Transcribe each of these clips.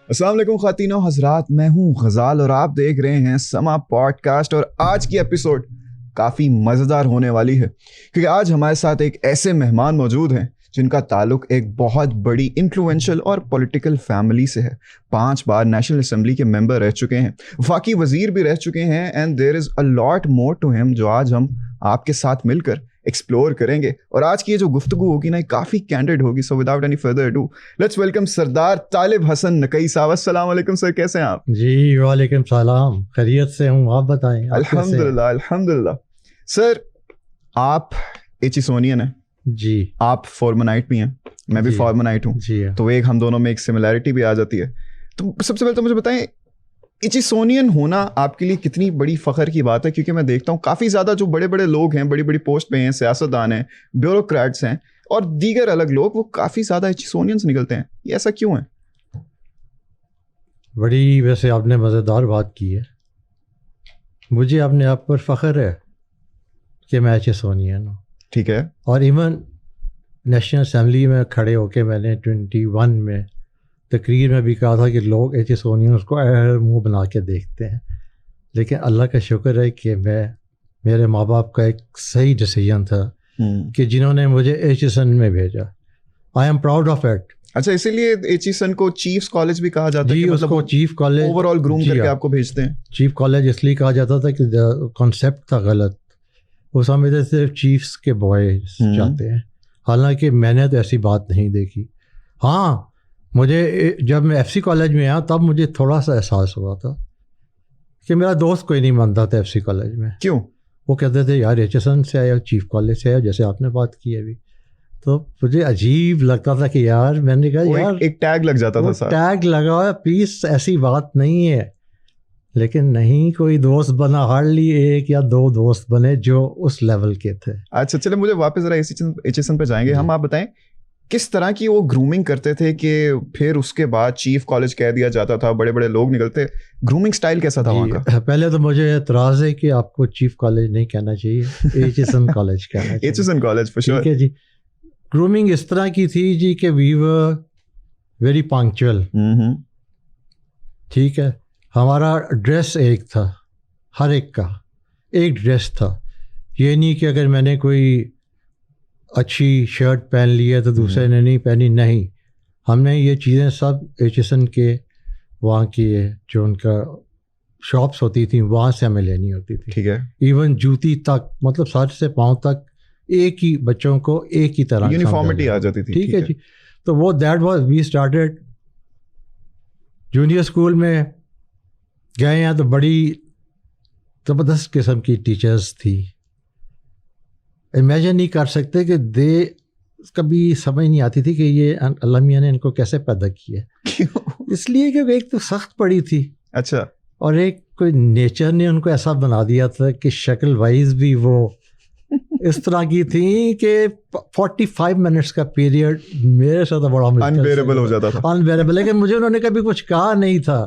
السلام علیکم خواتین و حضرات، میں ہوں غزال اور آپ دیکھ رہے ہیں سما پوڈ کاسٹ. اور آج کی ایپیسوڈ کافی مزیدار ہونے والی ہے کیونکہ آج ہمارے ساتھ ایک ایسے مہمان موجود ہیں جن کا تعلق ایک بہت بڑی انفلوئنشل اور پولیٹیکل فیملی سے ہے. 5 بار نیشنل اسمبلی کے ممبر رہ چکے ہیں، وفاقی وزیر بھی رہ چکے ہیں. And there is a lot more to ہم جو آج ہم آپ کے ساتھ مل کر ایکسپلور کریں گے. اور آج کی یہ جو گفتگو ہوگی نا کافی کینڈیڈ ہوگی. So without any further ado let's welcome Sardar Talib حسن نقئی صاحب. السلام علیکم سر، کیسے ہیں آپ؟ جی وعلیکم السلام، خیریت سے ہوں، آپ بتائیں. الحمدللہ الحمدللہ. سر آپ ایچیسونین ہیں جی، آپ فارمنائٹ بھی ہیں، میں بھی فارمنائٹ ہوں جی. تو ایک ہم دونوں میں ایک سملیرٹی بھی آ جاتی ہے. تو سب سے پہلے تو مجھے بتائیں ایچیسونین ہونا آپ کے لیے کتنی بڑی فخر کی بات ہے؟ کیونکہ میں دیکھتا ہوں کافی زیادہ جو بڑے بڑے لوگ ہیں، بڑی بڑی پوسٹ پہ ہیں، سیاستدان ہیں، بیوروکریٹس ہیں اور دیگر الگ لوگ، وہ کافی زیادہ ایچیسونین سے نکلتے ہیں. یہ ایسا کیوں ہے؟ بڑی ویسے آپ نے مزیدار بات کی ہے. مجھے اپنے آپ پر فخر ہے کہ میں ایچیسونین ہوں. ٹھیک ہے. اور ایون نیشنل اسمبلی میں کھڑے ہو کے میں نے 21 میں تقریر میں بھی کہا تھا کہ لوگ ایچیسونینز کو منہ بنا کے دیکھتے ہیں، لیکن اللہ کا شکر ہے کہ میرے ماں باپ کا ایک صحیح ڈیسیژن تھا کہ جنہوں نے مجھے ایچیسن میں بھیجا. آئی ایم پراؤڈ آف اٹ. اچھا، اسی لیے ایچیسن کو چیفز کالج بھی کہا جاتا ہے. جی، اس کو chief college over all groom کر کے آپ کو بھیجتے ہیں. چیف کالج اس لیے کہا جاتا تھا کہ کانسیپٹ تھا غلط، وہ سمجھتے صرف چیفز کے بوائز چاہتے ہیں، حالانکہ میں نے تو ایسی بات نہیں دیکھی. ہاں، مجھے جب میں ایف سی کالج میں آیا تب مجھے تھوڑا سا احساس ہوا تھا کہ میرا دوست کوئی نہیں مانتا تھا ایف سی کالج میں. کیوں؟ وہ کہتے تھے یار ایچ ایس این سے آیا، چیف کالج سے آیا، جیسے آپ نے بات کی ابھی. تو مجھے عجیب لگتا تھا کہ یار، میں نے کہا یار ایک ٹیگ لگ جاتا تھا، ٹیگ لگا ہوا ہے، پلیز ایسی بات نہیں ہے. لیکن نہیں، کوئی دوست بنا، ہارڈلی 1 یا 2 دوست بنے جو اس لیول کے تھے. اچھا چلے، مجھے واپس ذرا ایچ ایس این پہ جائیں گے ہم. آپ بتائیں کس طرح کی وہ گرومنگ کرتے تھے کہ پھر اس کے بعد چیف کالج کہہ دیا جاتا تھا، بڑے بڑے لوگ نکلتے. گرومنگ سٹائل کیسا تھا وہاں کا؟ پہلے تو مجھے اعتراض ہے کہ آپ کو چیف کالج نہیں کہنا چاہیے، ایچ ایس این کالج کہنا چاہیے. H S N college for sure. ٹھیک ہے جی. گرومنگ اس طرح کی تھی جی کہ وی ور ویری پنکچوئل. ٹھیک ہے، ہمارا ڈریس ایک تھا، ہر ایک کا ایک ڈریس تھا. یہ نہیں کہ اگر میں نے کوئی اچھی شرٹ پہن لی ہے تو دوسرے نے نہیں پہنی. نہیں، ہم نے یہ چیزیں سب ایچ ایس این کے وہاں کی جو ان کا شاپس ہوتی تھیں وہاں سے ہمیں لینی ہوتی تھی. ٹھیک ہے. ایون جوتی تک، مطلب سر سے پاؤں تک ایک ہی، بچوں کو ایک ہی طرح یونیفارمٹی آ جاتی تھی. ٹھیک ہے جی. تو وہ that was we started. Junior school میں گئے ہیں تو بڑی زبردست قسم کی ٹیچرز تھی. امیجن نہیں کر سکتے کہ کبھی سمجھ نہیں آتی تھی کہ یہ اللہ میاں نے ان کو کیسے پیدا کیا. اس لیے کہ ایک تو سخت پڑی تھی. اچھا. اور ایک کوئی نیچر نے ان کو ایسا بنا دیا تھا کہ شکل وائز بھی وہ اس طرح کی تھی کہ 45 منٹس کا پیریڈ میرے ساتھ بڑا انبیریبل ہو جاتا تھا. انبیریبل. لیکن مجھے انہوں نے کبھی کچھ کہا نہیں تھا،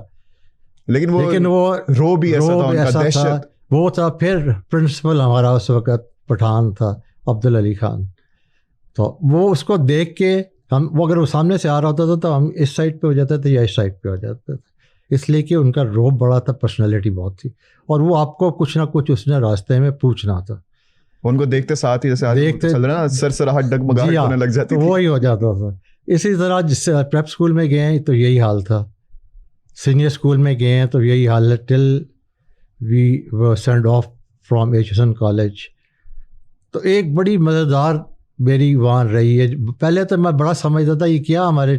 لیکن وہ رو بھی ایسا تھا. وہ تھا. پھر پرنسپل ہمارا اس وقت پٹھان تھا، عبدالعلی خان. تو وہ اس کو دیکھ کے وہ اگر وہ سامنے سے آ رہا ہوتا تھا تو ہم اس سائڈ پہ ہو جاتے تھے یا اس سائڈ پہ ہو جاتے تھے، اس لیے کہ ان کا روب بڑا تھا، پرسنالٹی بہت تھی. اور وہ آپ کو کچھ نہ کچھ اس نے راستے میں پوچھنا تھا. ان کو دیکھتے ساتھ ہی جیسے دیکھتے چل رہا نا سرسراہٹ ڈگمگاہٹ ہونے لگ جاتی تھی. وہی ہو جاتا تھا. اسی طرح جس سے پریپ اسکول میں گئے ہیں تو یہی حال تھا، سینئر اسکول میں گئے ہیں تو یہی حال ہے. Till we were sent off from H S N college. تو ایک بڑی مزیدار میری وہاں رہی ہے. پہلے تو میں بڑا سمجھتا تھا یہ کیا ہمارے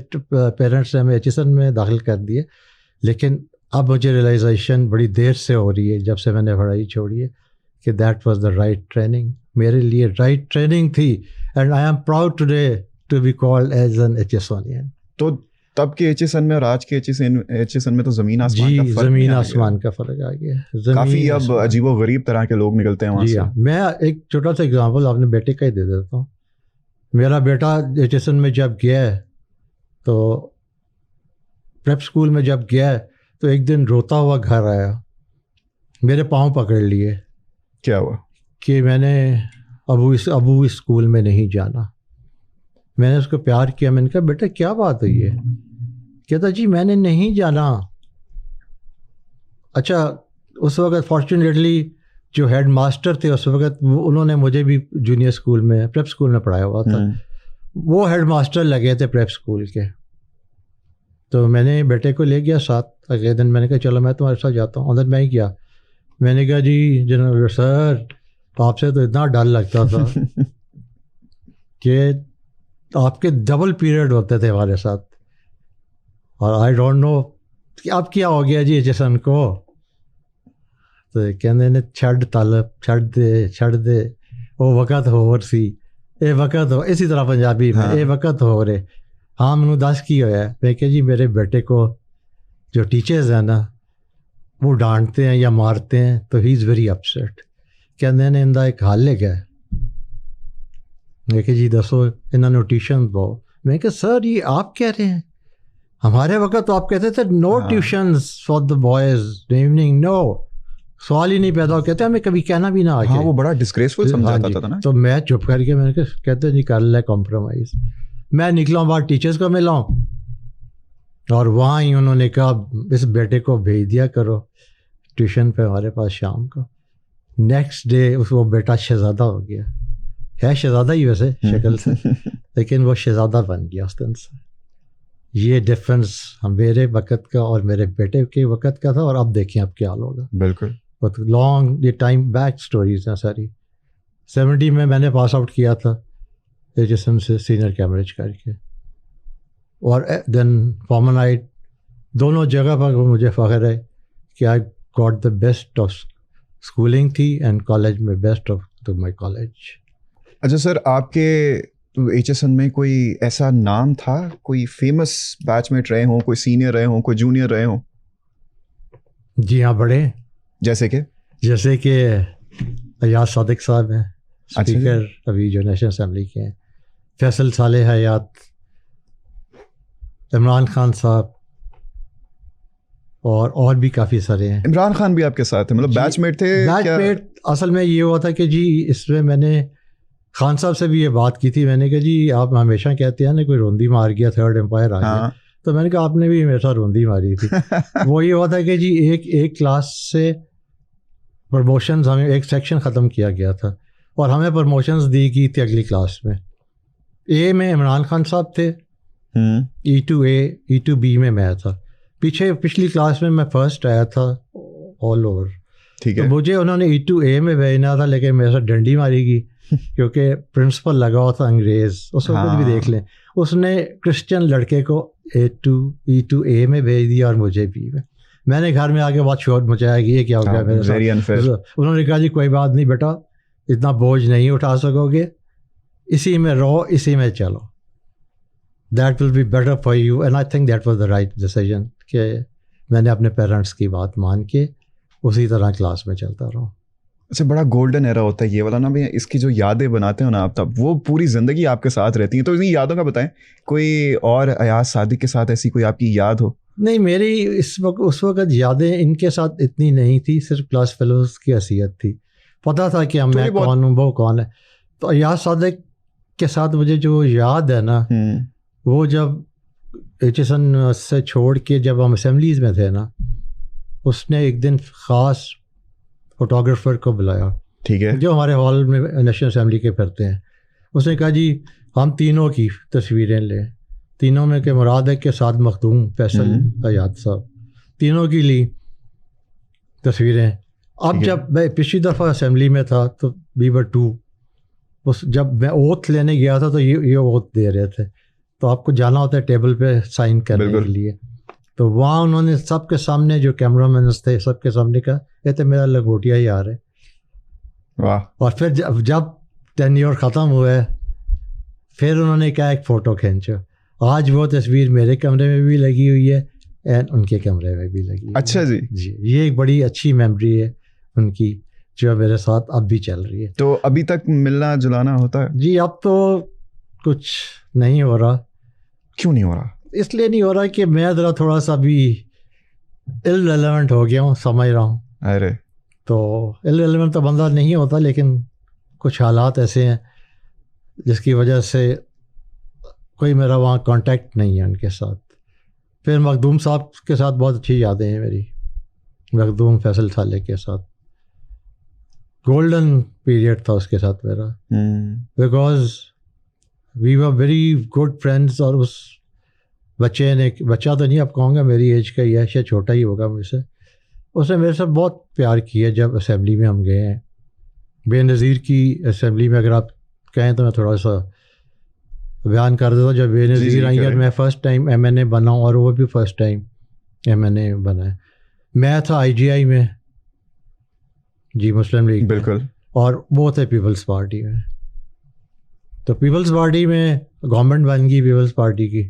پیرنٹس نے ہمیں ایچ ایس این میں داخل کر دیے، لیکن اب مجھے ریئلائزیشن بڑی دیر سے ہو رہی ہے جب سے میں نے پڑھائی چھوڑی ہے کہ that was the right training. میرے لیے رائٹ ٹریننگ تھی. And I am proud today to be called as an Aitchisonian. تو تب کے ایچ ایس این میں اور آج کے ایچ ایس این میں تو زمین آسمان کا فرق. زمین آسمان کا فرق آ گیا. کافی اب عجیب و غریب طرح کے لوگ نکلتے ہیں وہاں سے. میں ایک چھوٹا سا اگزامپل اپنے بیٹے کا ہی دے دیتا ہوں. میرا بیٹا ایچ ایس این میں جب گیا تو پریپ اسکول میں جب گیا تو ایک دن روتا ہوا گھر آیا، میرے پاؤں پکڑ لیے. کیا ہوا؟ کہ میں نے ابو اسکول میں نہیں جانا. میں نے اس کو پیار کیا. میں نے کہا بیٹا کیا بات ہوئی ہے؟ کہتا جی میں نے نہیں جانا. اچھا اس وقت فارچونیٹلی جو ہیڈ ماسٹر تھے اس وقت انہوں نے مجھے بھی جونیئر اسکول میں پریپ اسکول میں پڑھایا ہوا تھا. وہ ہیڈ ماسٹر لگے تھے پریپ اسکول کے. تو میں نے بیٹے کو لے گیا ساتھ. اگلے دن میں نے کہا چلو میں تمہارے ساتھ جاتا ہوں. اندر میں ہی کیا. میں نے کہا جی جناب سر آپ سے تو اتنا ڈر لگتا تھا کہ آپ کے ڈبل پیریڈ ہوتے تھے ہمارے ساتھ, اور آئی ڈونٹ نو کہ اب کیا ہو گیا جی ایچ کو. تو کہنے چھڈ طلب چھڈ دے وہ وقت ہور سی اے وقت ہو, اسی طرح پنجابی میں اے وقت ہو رہے. ہاں مینوں دس کی ہوا ہے. میں کہ جی میرے بیٹے کو جو ٹیچرز ہیں نا وہ ڈانٹتے ہیں یا مارتے ہیں تو ہی از ویری اپسیٹ. کہنے نے اندا ایک حل ہے کیا. میں کہ جی دسو انہوں نے ٹیوشن پاؤ. میں کہ سر یہ آپ کہہ رہے ہیں, ہمارے وقت تو آپ کہتے تھے no tuitions for the boys evening, no سوال ہی نہیں پیدا ہو. کہتے ہیں ہمیں کبھی کہنا بھی نہ آ کے. وہ بڑا ڈسگریسفل سمجھاتا تھا نا. تو میں چپ کر کے میں نے کہتے ہیں جی کر لے کمپرومائز. میں نکلا ہوں باہر ٹیچرز کو ملا ہوں, اور وہاں ہی انہوں نے کہا اس بیٹے کو بھیج دیا کرو ٹیوشن پہ ہمارے پاس شام کو. نیکسٹ ڈے وہ بیٹا شہزادہ ہو گیا. ہے شہزادہ ہی ویسے شکل سے, لیکن وہ شہزادہ بن گیا اس دن سے. یہ ڈفرینس میرے وقت کا اور میرے بیٹے کے وقت کا تھا, اور اب دیکھیں اب کیا حال ہوگا. بالکل لانگ یہ ٹائم بیک اسٹوریز ہیں ساری. 70 میں نے پاس آؤٹ کیا تھا ایچ سے سینئر کیمبرج کر کے, اور دین فارمنائٹ دونوں جگہ پر مجھے فخر ہے کہ I got the best of schooling تھی اینڈ کالج میں بیسٹ آف مائی کالج. اچھا سر آپ کے ایچ ایس این میں کوئی ایسا نام تھا, کوئی فیمس بیچ میٹ رہے ہوں, کوئی سینئر رہے ہوں, کوئی جونیئر رہے ہوں؟ جی ہاں بڑے. جیسے کہ ایاز صادق صاحب ہیں اسپیکر ابھی جو نیشنل اسمبلی کے ہیں, فیصل صالح حیات, عمران خان صاحب, اور بھی کافی سارے ہیں. عمران خان بھی آپ کے ساتھ ہیں, مطلب بیچ میٹ تھے؟ بیچ میٹ اصل میں یہ ہوا تھا کہ جی اس میں میں نے خان صاحب سے بھی یہ بات کی تھی. میں نے کہا جی آپ ہمیشہ کہتے ہیں نا کوئی روندی مار گیا تھرڈ امپائر آ گیا, تو میں نے کہا آپ نے بھی ہمیشہ روندی ماری تھی. وہ یہ ہوا تھا کہ جی ایک کلاس سے پروموشنز ہمیں ایک سیکشن ختم کیا گیا تھا, اور ہمیں پروموشنز دی گئی تھی اگلی کلاس میں. اے میں عمران خان صاحب تھے, E2A E2B میں تھا. پچھلی کلاس میں فرسٹ آیا تھا آل اوور. ٹھیک ہے, مجھے انہوں نے E2A میں بھیجنا تھا, لیکن میرے ساتھ ڈنڈی ماری گئی کیونکہ پرنسپل لگا ہوا تھا انگریز. اس وقت بھی دیکھ لیں, اس نے کرسچن لڑکے کو E2A میں بھیج دیا اور مجھے بھی. میں نے گھر میں آ کے بہت شور مچایا کہ یہ کیا ہو گیا میرے ساتھ. انہوں نے کہا جی کوئی بات نہیں بیٹا, اتنا بوجھ نہیں اٹھا سکو گے, اسی میں رہو, اسی میں چلو. That will be better for you, and I think that was the right decision کہ میں نے اپنے پیرنٹس کی بات مان کے اسی طرح کلاس میں چلتا رہا. اچھا بڑا گولڈن ایرا ہوتا ہے یہ والا نا بھیا. اس کی جو یادیں بناتے ہو نا آپ, تب وہ پوری زندگی آپ کے ساتھ رہتی ہیں. تو ان یادوں کا بتائیں, کوئی اور ایاز صادق کے ساتھ ایسی کوئی آپ کی یاد ہو؟ نہیں, میری اس وقت یادیں ان کے ساتھ اتنی نہیں تھی, صرف کلاس فیلوز کی حیثیت تھی. پتہ تھا کہ میں کون ہوں, وہ کون ہے. تو ایاز صادق کے ساتھ مجھے جو یاد ہے نا, وہ جب ایچ ایس این سے چھوڑ کے جب ہم اسمبلیز میں تھے نا, اس نے ایک دن خاص فوٹوگرافر کو بلایا, ٹھیک ہے, جو ہمارے ہال میں نیشنل اسمبلی کے پھرتے ہیں. اس نے کہا جی ہم تینوں کی تصویریں لیں. تینوں میں کہ مراد ہے کہ سعد مخدوم, فیصل, حیات صاحب, تینوں کی لی تصویریں. اب جب میں پچھلی دفعہ اسمبلی میں تھا تو وی ور 2, جب میں اوتھ لینے گیا تھا تو یہ اوتھ دے رہے تھے, تو آپ کو جانا ہوتا ہے ٹیبل پہ سائن کرنے کے لیے. تو وہاں انہوں نے سب کے سامنے, جو کیمرہ مینس تھے سب کے سامنے کہا کہتے میرا لنگوٹیا ہی آ رہا ہے. اور پھر جب ٹینیور ختم ہوا ہے پھر انہوں نے کہا ایک فوٹو کھینچو. آج وہ تصویر میرے کمرے میں بھی لگی ہوئی ہے اینڈ ان کے کمرے میں بھی لگی. اچھا جی, یہ ایک بڑی اچھی میموری ہے ان کی جو میرے ساتھ اب بھی چل رہی ہے. تو ابھی تک ملنا جلانا ہوتا ہے؟ جی اب تو کچھ نہیں ہو رہا. کیوں نہیں ہو رہا؟ اس لیے نہیں ہو رہا کہ میں ذرا تھوڑا سا بھی irrelevant ہو گیا ہوں, سمجھ رہا ہوں. ارے تو irrelevant تو بندہ نہیں ہوتا, لیکن کچھ حالات ایسے ہیں جس کی وجہ سے کوئی میرا وہاں کانٹیکٹ نہیں ہے ان کے ساتھ. پھر مخدوم صاحب کے ساتھ بہت اچھی یادیں ہیں میری, مخدوم فیصل صالح کے ساتھ. گولڈن پیریڈ تھا اس کے ساتھ میرا, because we were very good friends. اور اس بچے نے, بچہ تو نہیں اب کہوں گا, میری ایج کا ہی ہے, شاید چھوٹا ہی ہوگا مجھ سے, اس نے میرے سے بہت پیار کیا. جب اسمبلی میں ہم گئے ہیں, بے نظیر کی اسمبلی میں, اگر آپ کہیں تو میں تھوڑا سا بیان کر دیتا ہوں. جب بے نظیر آئی اور میں فرسٹ ٹائم ایم این اے بنا ہوں, اور وہ بھی فرسٹ ٹائم ایم این اے بنا ہے. میں تھا آئی جی آئی میں, جی مسلم لیگ, بالکل, اور وہ تھے پیپلز پارٹی میں. تو پیپلز پارٹی میں گورنمنٹ بن گئی پیپلز پارٹی کی.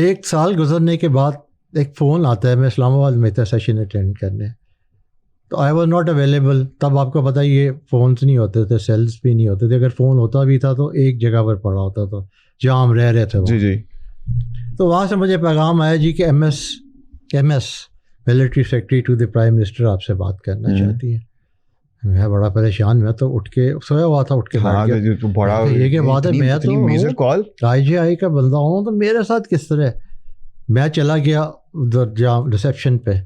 1 سال گزرنے کے بعد ایک فون آتا ہے, میں اسلام آباد میں تھا سیشن اٹینڈ کرنے, تو آئی واز ناٹ اویلیبل. تب آپ کو پتہ ہی یہ فونس نہیں ہوتے تھے, سیلز بھی نہیں ہوتے تھے. اگر فون ہوتا بھی تھا تو ایک جگہ پر پڑا ہوتا تھا جہاں ہم رہ رہے تھے. جی جی. تو وہاں سے مجھے پیغام آیا جی کہ M S military secretary to the prime minister آپ سے بات کرنا چاہتی ہیں. میں بڑا پریشان, میں تو اٹھ کے سویا ہوا تھا, اٹھ کے بیٹھ گیا. یہ کہ بات ہے, میں تو آئی جی آئی کا بندہ ہوں, تو میرے ساتھ کس طرح. میں چلا گیا جہاں ریسیپشن پہ,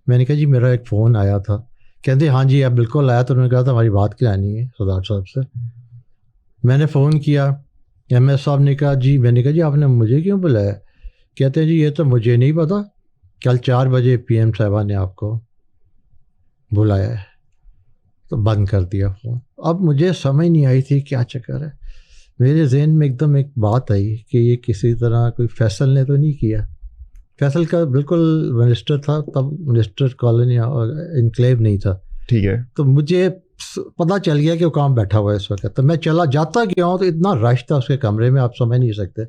میں نے کہا جی میرا ایک فون آیا تھا. کہتے ہاں جی اب بالکل آیا. تو انہوں نے کہا تھا ہماری بات کرانی ہے صدر صاحب سے. میں نے فون کیا, ایم ایس صاحب نے کہا جی, میں نے کہا جی آپ نے مجھے کیوں بلایا. کہتے ہیں جی یہ تو مجھے نہیں پتا, کل 4 بجے پی ایم صاحبہ نے آپ کو بلایا ہے. تو بند کر دیا فون. اب مجھے سمجھ نہیں آئی تھی کیا چکر ہے. میرے ذہن میں ایک دم ایک بات آئی کہ یہ کسی طرح کوئی فیصل نے تو نہیں کیا. فیصل کا بالکل منسٹر تھا تب, منسٹر کالونی انکلیو نہیں تھا. ٹھیک ہے. تو مجھے پتہ چل گیا کہ وہ کام بیٹھا ہوا ہے اس وقت. تو میں چلا جاتا گیا ہوں, تو اتنا رش تھا اس کے کمرے میں آپ سمجھ نہیں سکتے.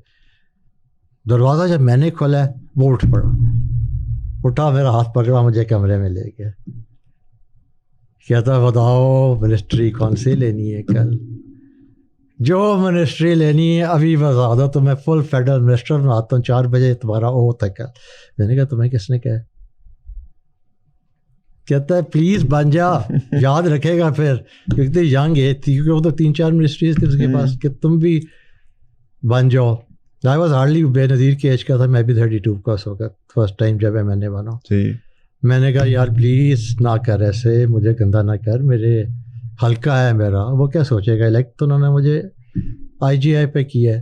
دروازہ جب میں نے کھولا وہ اٹھ پڑا, اٹھا, میرا ہاتھ پکڑا, مجھے کمرے میں لے گیا. کہتا بتاؤ منسٹری کون سی لینی ہے کل, جو منسٹری لینی ہے ابھی بتا دو, تو میں فل فیڈرل منسٹر میں آتا ہوں 4 بجے تمہارا وہ تک ہے. میں نے کہا تمہیں کس نے کہا. کہتا ہے پلیز بن جا, یاد رکھے گا پھر, کیونکہ ینگ ایج تھی, کیونکہ وہ تو 3-4 منسٹریز تھی اس کے پاس, کہ تم بھی بن جاؤ. آئی واز ہارڈلی بے نظیر کی ایج کا تھا, میں بھی 32 کا اس وقت, فرسٹ ٹائم جب میں نے بنا. میں نے کہا یار پلیز نہ کر ایسے, مجھے گندہ نہ کر, میرے ہلکا ہے میرا, وہ کیا سوچے گا. الیکٹ تو انہوں نے مجھے آئی جی آئی پہ کیا ہے,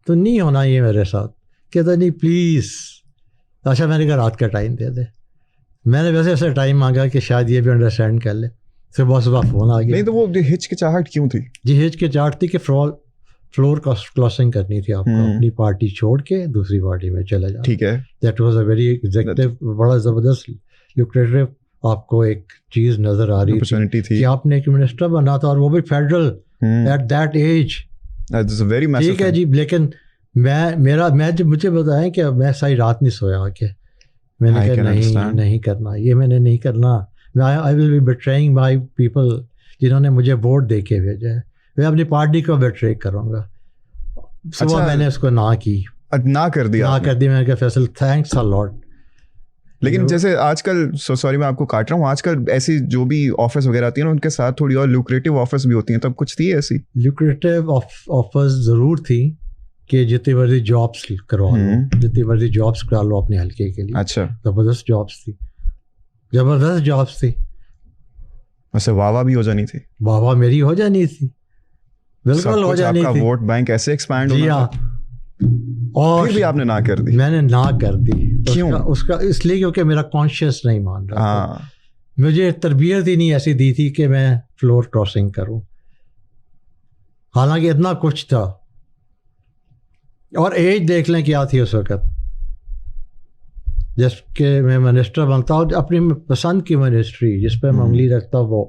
تو نہیں ہونا یہ میرے ساتھ. کہتا نہیں پلیز. اچھا میں نے کہا رات کا ٹائم دے دے. میں نے ویسے ایسا ٹائم مانگا کہ شاید یہ بھی انڈرسٹینڈ کر لے. صبح فون آ گیا. نہیں تو وہ ہچکچاہٹ کیوں تھی؟ جی ہچکچاہٹ تھی کہ فلور کلاسنگ کرنی تھی آپ کو, اپنی پارٹی چھوڑ کے دوسری پارٹی میں چلے جانا. ٹھیک ہے. That was a very executive, بڑا زبردست لوکریٹو آپ کو ایک چیز نظر آ رہی تھی کہ آپ نے ایک منسٹر بنا تھا, اور وہ بھی فیڈرل ایٹ دیٹ ایج. ٹھیک ہے جی. لیکن میں جب مجھے بتائیں کہ میں ساری رات نہیں سویا کہ میں نے کہا نہیں کرنا, یہ میں نے نہیں کرنا. آئی ول بی بیٹرینگ مائی پیپل جنہوں نے مجھے ووٹ دے کے بھیجا ہے, میں اپنی پارٹی کو بیٹرے کروں گا. صبح میں نے اس کو نہ کر دیا. میں نے کہا فیصل تھینکس اے لاٹ. لیکن جیسے آج کل, سوری میں آپ کو کاٹ رہا ہوں, آج کل ایسی جو بھی آفرز وغیرہ آتی ہیں نا, ان کے ساتھ تھوڑی اور لوکریٹو آفرز بھی ہوتی ہیں, تب کچھ تھی ایسی لوکریٹو آفرز ضرور تھی کہ جتنی مرضی جابس کروا لو, جتنی مرضی جابس کرا لو اپنے حلقے کے لیے. اچھا. زبردست جابس تھی. ویسے واہ بھی ہو جانی تھی. واہ میری ہو جانی تھی, بالکل ہو جانی تھی. ووٹ بینک ایسے ایکسپینڈ جی ہاں. اور پھر بھی آپ نے نہ کر دی. میں نے نہ کر دی. کیوں؟ اس کا اس لیے کیونکہ میرا کانشیس نہیں مان رہا. مجھے تربیت ہی نہیں ایسی دی تھی کہ میں فلور کراسنگ کروں, حالانکہ اتنا کچھ تھا. اور ایج دیکھ لیں کیا تھی اس وقت, جس کہ میں منسٹر بنتا ہوں اپنی پسند کی منسٹری جس پہ میں انگلی رکھتا. وہ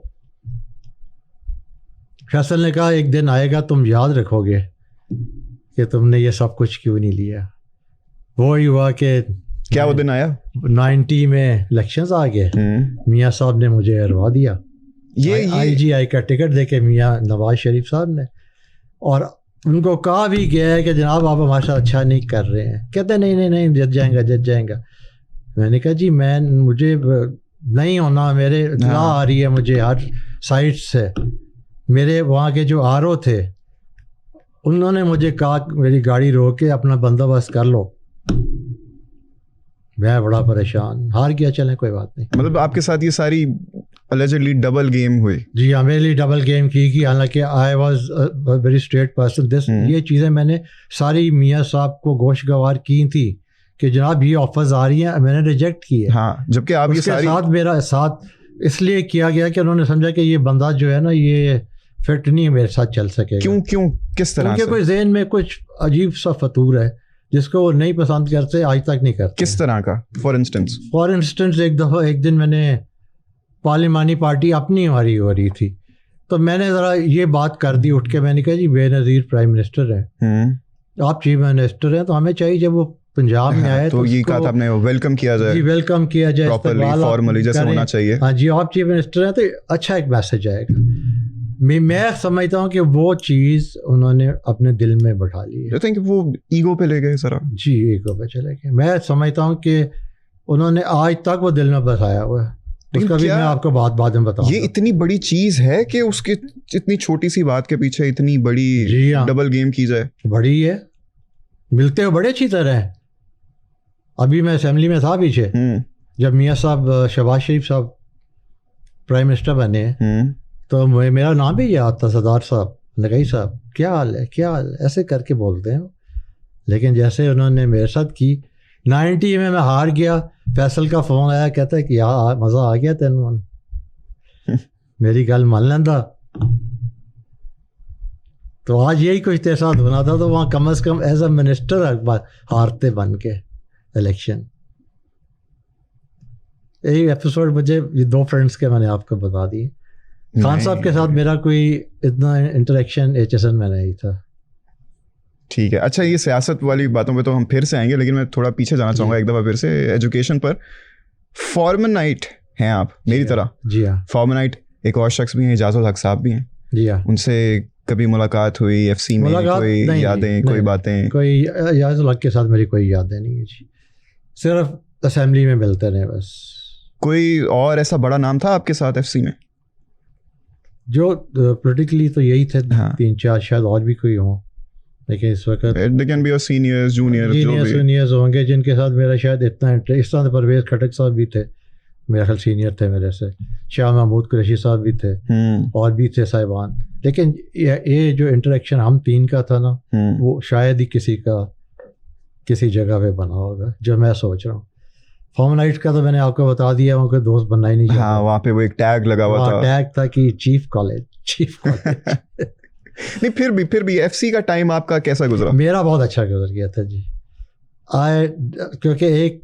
فیصل نے کہا ایک دن آئے گا تم یاد رکھو گے کہ تم نے یہ سب کچھ کیوں نہیں لیا. وہی ہوا کہ کیا وہ دن آیا 90 میں الیکشنز آ گئے, میاں صاحب نے مجھے ہروا دیا. یہ آئی جی آئی کا ٹکٹ دے کے میاں نواز شریف صاحب نے, اور ان کو کہا بھی گیا ہے کہ جناب آپ ہمارے ساتھ اچھا نہیں کر رہے ہیں. کہتے نہیں جت جائیں گا. میں نے کہا جی مجھے نہیں ہونا, میرے اطلاع آ رہی ہے مجھے ہر سائٹ سے. میرے وہاں کے جو آر او تھے انہوں نے مجھے کہا میری گاڑی روک کے اپنا بندوبست کر لو, میں بڑا پریشان, ہار گیا, چلیں کوئی بات نہیں. مطلب آپ کے ساتھ یہ ساری allegedly ڈبل گیم ہوئی؟ جی ہاں, میرے لیے ڈبل گیم کی حالانکہ I was very straight person. یہ چیزیں میں نے ساری میاں صاحب کو گوشگوار کی تھی کہ جناب یہ آفرز آ رہی ہیں, میں نے ریجیکٹ کی ہے. ہاں, جبکہ آپ اس کے ساتھ میرا ساتھ اس لیے کیا گیا کہ انہوں نے سمجھا کہ یہ بندہ جو ہے نا یہ فٹ نہیں میرے ساتھ چل سکے. کیوں کس طرح سے؟ کوئی ذہن میں کچھ عجیب سا فطور ہے جس کو وہ نہیں پسند کرتے, آج تک نہیں کرتے. کس طرح کا؟ فار انسٹنس ایک دن میں نے پارلیمانی پارٹی اپنی ہماری ہو رہی تھی تو میں نے ذرا یہ بات کر دی اٹھ کے, میں نے کہا جی بے نظیر پرائم منسٹر ہیں, آپ چیف منسٹر ہیں, تو ہمیں چاہیے جب وہ پنجاب میں آئے تو یہ کہا تھا آپ نے ویلکم کیا جائے. جی ویلکم کیا جائے, پراپرلی فارملی جیسے ہونا چاہیے. ہاں جی, آپ چیف منسٹر ہیں تو اچھا ایک میسج آئے گا. میں سمجھتا ہوں کہ وہ چیز انہوں نے اپنے دل میں بٹھا لی ہے. وہ ایگو پہ لے گئے ذرا. جی ایگو پہ چلے گئے. میں سمجھتا ہوں کہ انہوں نے آج تک وہ دل میں بسایا ہوا ہے. اس کا بھی میں آپ کو بعد میں بتاؤں. یہ اتنی بڑی چیز ہے کہ اس کی اتنی چھوٹی سی بات کے پیچھے اتنی بڑی ڈبل گیم کی جائے. بڑی ہے, ملتے ہوئے بڑے اچھی طرح ہے. ابھی میں اسمبلی میں تھا پیچھے, جب میاں صاحب شہباز شریف صاحب پرائم منسٹر بنے تو میرا نام بھی یاد تھا, سردار صاحب, لگائی صاحب کیا حال ہے, کیا حال ہے, ایسے کر کے بولتے ہیں. لیکن جیسے انہوں نے میرے ساتھ کی 90 میں ہار گیا, فیصل کا فون آیا, کہتا ہے کہ یار مزہ آ گیا تینوں, میری گل مان لینا. تو آج یہی کچھ تیرے ساتھ ہونا تھا, تو وہاں کم از کم ایز اے منسٹر ہارتے بن کے الیکشن. یہی ایپیسوڈ مجھے یہ 2 فرینڈس کے میں نے آپ کو بتا دیے. خان صاحب کے ساتھ میرا کوئی اتنا انٹریکشن HSN میں نہیں تھا. ٹھیک ہے, اچھا یہ سیاست والی باتوں پہ تو ہم پھر سے آئیں گے, لیکن میں تھوڑا پیچھے جانا چاہوں گا ایک دفعہ پھر سے ایجوکیشن پر. فارمنائٹ ہیں آپ میری طرح؟ جی ہاں. فارمنائٹ ایک اور شخص بھی ہیں, اعجاز الحق صاحب بھی ہیں. جی ہاں. ان سے کبھی ملاقات ہوئی FC میں؟ کوئی یادیں, کوئی باتیں؟ کوئی اعجاز الحق کے ساتھ میری کوئی یادیں نہیں ہے جی, صرف اسمبلی میں ملتے رہے بس. کوئی اور ایسا بڑا نام تھا آپ کے ساتھ FC میں؟ جو پولیٹیکلی تو یہی تھے 3-4, شاید اور بھی کوئی ہوں, لیکن اس وقت سینئرز جونیئرز ہوں گے جن کے ساتھ میرا شاید اتنا اس طرح. پرویز کھٹک صاحب بھی تھے میرا خیال, سینئر تھے میرے سے. شاہ محمود قریشی صاحب بھی تھے, اور بھی تھے صاحبان. لیکن یہ جو انٹریکشن ہم 3 کا تھا نا, وہ شاید ہی کسی جگہ پہ بنا ہوگا جو میں سوچ رہا ہوں. فارمنائٹ کا تو میں نے آپ کو بتا دیا, وہاں کوئی دوست بننا ہی نہیں. ہاں, وہاں پہ وہ ایک ٹیگ لگا ہوا تھا. ٹیگ تھا کہ چیف کالج. نہیں, پھر بھی FC کا ٹائم آپ کا کیسا گزرا؟ میرا بہت اچھا گزر گیا تھا جی. کیونکہ ایک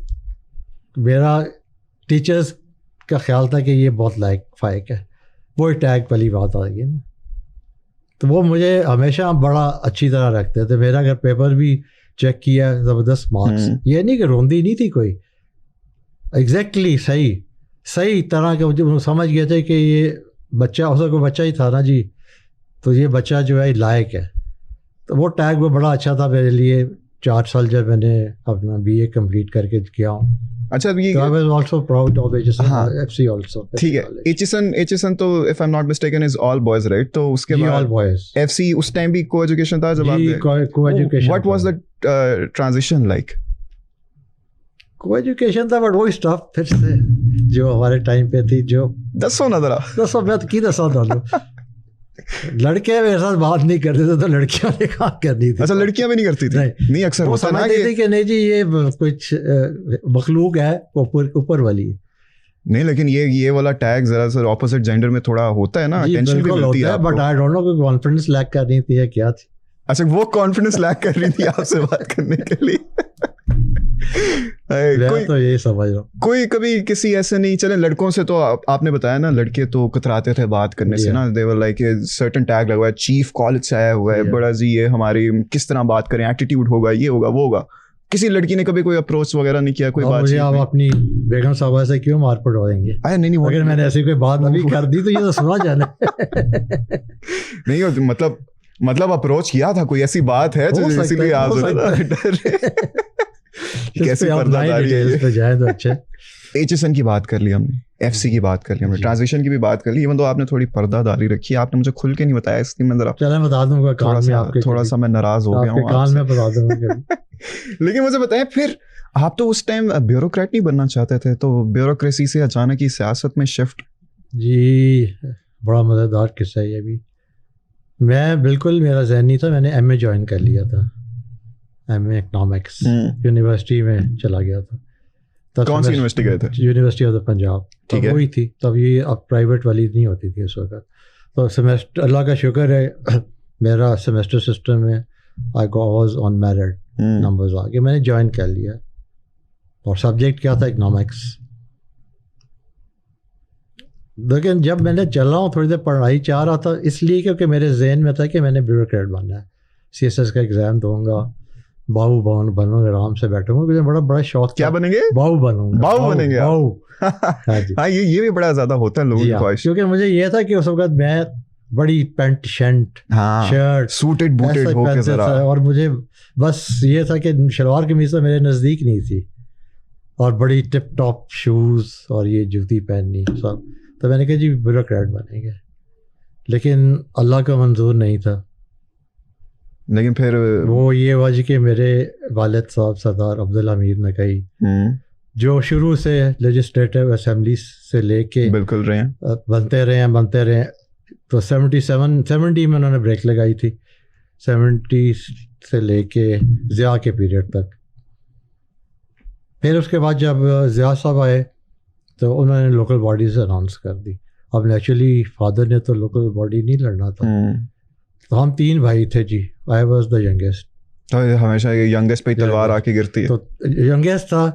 میرا ٹیچرز کا خیال تھا کہ یہ بہت لائق فائق ہے, وہ ٹیگ والی بات آ گئی نا, تو وہ مجھے ہمیشہ بڑا اچھی طرح رکھتے تھے. میرا اگر پیپر بھی چیک کیا, زبردست مارکس. یہ نہیں کہ روندی نہیں تھی کوئی, ایگزیکٹلی صحیح طرح کے سمجھ گئے تھے کہ یہ بچہ, اس کو بچہ ہی تھا نا جی, تو یہ بچہ جو ہے لائق ہے. تو وہ ٹیگ وہ بڑا اچھا تھا میرے لیے. 4 سال جب میں نے اپنا BA کمپلیٹ کر کے کیا ہوں. اچھا, ٹھیک ہے. HSN تو if I'm not mistaken is all boys, right? تو اس کے بعد FC اس ٹائم بھی کو ایجوکیشن تھا جب آپ نے. What was the transition like? کو ایجوکیشن تھا, بٹ وہی اسٹاف پھر سے جو ہمارے ٹائم پہ تھی. جو دسو نا ذرا, دسو میں تو کی دسا ڈالوں. لڑکے میرے ساتھ بات نہیں کرتے تھے, تو لڑکیاں نے کہاں کرنی تھی. اچھا, لڑکیاں بھی نہیں کرتی تھی؟ نہیں, اکثر ہوتا نا کہ نہیں جی یہ کچھ مخلوق ہے اوپر والی. نہیں, لیکن یہ والا ٹیگ ذرا سا اپوزٹ جینڈر میں تھوڑا ہوتا ہے نا, ٹینشن بھی ملتی ہے. بٹ آئی ڈونٹ نو کہ کانفیڈنس لیک کر رہی تھی یا کیا تھی. اچھا, وہ کانفیڈنس لیک کر رہی تھی آپ سے بات کرنے کے لیے. تو یہی سمجھ رہا ہوں. کوئی کبھی کسی ایسے نہیں, چلے لڑکوں سے تو آپ نے بتایا نا, لڑکے تو کتراتے تھے بات کرنے سے نا. دے ور لائک سرٹن ٹیگ لگا ہے, چیف کالج سے آیا ہوا ہے, بڑا جی یہ ہماری کس طرح بات کریں, ایٹیٹیوڈ ہوگا, یہ ہوگا, وہ ہوگا. کسی لڑکی نے کبھی کوئی اپروچ وغیرہ نہیں کیا, کوئی بات؟ مجھے آپ اپنی بیگم صاحبہ سے کیوں مار پڑوائیں گے؟ نہیں, اگر میں نے ایسی کوئی بات ابھی کر دی تو یہ تو سنا جانا. نہیں, مطلب اپروچ کیا تھا, کوئی ایسی بات ہے جو اسی لیے آپ کیسے پردہ داری ہے. HSN کی بات کر لی ہم نے, FC کی بات کر لی ہم نے, ٹرانزیشن کی بھی بات کر لی. ایون تو آپ نے تھوڑی پردہ داری رکھی ہے, آپ نے مجھے کھل کے نہیں بتایا, اس لیے میں ذرا چلیں بتا دوں گا, تھوڑا سا میں ناراض ہو گیا ہوں. کان میں بتا دوں گا. لیکن مجھے بتائیں پھر آپ تو اس ٹائم بیوروکریٹ نہیں بننا چاہتے تھے, تو بیوروکریسی سے اچانک ہی سیاست میں شفٹ. جی بڑا مزیدار قصہ ہے یہ بھی. میں بالکل میرا ذہن نہیں تھا, میں نے ایم اے جوائن کر لیا تھا, ایم اے اکنامکس یونیورسٹی میں چلا گیا تھا. کون سی یونیورسٹی گئے تھے؟ University of the Punjab. تب وہی تھی, تب یہ اب پرائیویٹ والی نہیں ہوتی تھی اس وقت. تو سیمسٹر, اللہ کا شکر ہے میرا سیمسٹر سسٹم میں I was on merit, numbers آ کے میں نے جوائن کر لیا. اور سبجیکٹ کیا تھا؟ اکنامکس. لیکن جب میں نے چل رہا ہوں تھوڑی دیر پڑھائی چاہ رہا تھا, اس لیے کیونکہ میرے ذہن میں تھا کہ میں نے بیوروکریٹ بننا ہے, سی ایس ایس کا ایگزام دوں گا, باؤ بنوں گا, آرام سے بیٹھوں گا. مجھے بڑا شوق. کیا بنیں گے؟ باؤ بنوں گا. باؤ بنیں گے. ہاں یہ بھی بڑا زیادہ ہوتا ہے لوگوں کی خواہش. کیونکہ مجھے یہ تھا کہ اس وقت میں بڑی پینٹ شرٹ سوٹڈ بوٹڈ ہو کے ذرا, اور مجھے بس یہ تھا کہ شلوار قمیض تو میرے نزدیک نہیں تھی, اور بڑی ٹپ ٹاپ شوز اور یہ جوتی پہننی سب. تو میں نے کہا جی بیوروکریٹ بنیں گے, لیکن اللہ کا منظور نہیں تھا. لیکن پھر وہ یہ وجہ کہ میرے والد صاحب سردار عبدالحمید نقئی, جو شروع سے لیجسلیٹو اسمبلی سے لے کے بالکل رہے ہیں, بنتے رہے. تو 70 میں انہوں نے بریک لگائی تھی, 70 سے لے کے ضیاء کے پیریڈ تک. پھر اس کے بعد جب ضیاء صاحب آئے تو انہوں نے لوکل باڈیز اناؤنس کر دی. اب نیچرلی فادر نے تو لوکل باڈی نہیں لڑنا تھا, تو ہم 3 بھائی تھے جی. I was the youngest. تو ہمیشہ ینگیسٹ پہ تلوار آ کے گرتی ہے. تو ینگیسٹ تھا,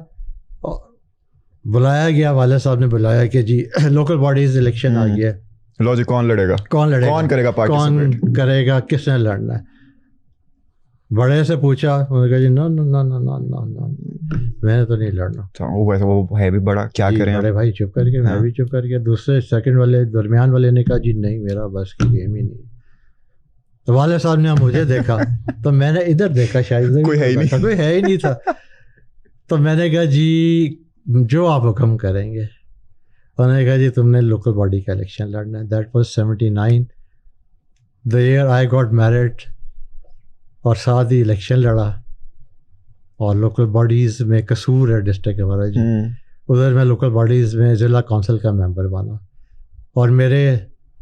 بلایا گیا, والد صاحب نے بلایا کہ جی لوکل باڈیز الیکشن آ گیا, لو جی کون لڑے گا, کون کرے گا, کون کرے گا, کس نے لڑنا ہے. بڑے سے پوچھا, انہوں نے کہا جی نو نو نو نو نو نو نو, میں نے تو نہیں لڑنا. وہ ہے بھی بڑا, کیا کریں بڑے بھائی چپ کر کے, میں بھی چپ کر کے. دوسرے سیکنڈ والے درمیان والے نے کہا جی نہیں میرا بس کی گیم ہی نہیں. تو والد صاحب نے مجھے دیکھا تو میں نے ادھر دیکھا, شاید کوئی ہے ہی نہیں تھا. تو میں نے کہا جی جو آپ حکم کریں گے. انہوں نے کہا جی تم نے لوکل باڈی کا الیکشن لڑنا ہے. That was 79, the year I got married, اور ساتھ ہی الیکشن لڑا. اور لوکل باڈیز میں قصور ہے ڈسٹرکٹ ہمارا جی, ادھر میں لوکل باڈیز میں ضلع کونسل کا ممبر بنا. اور میرے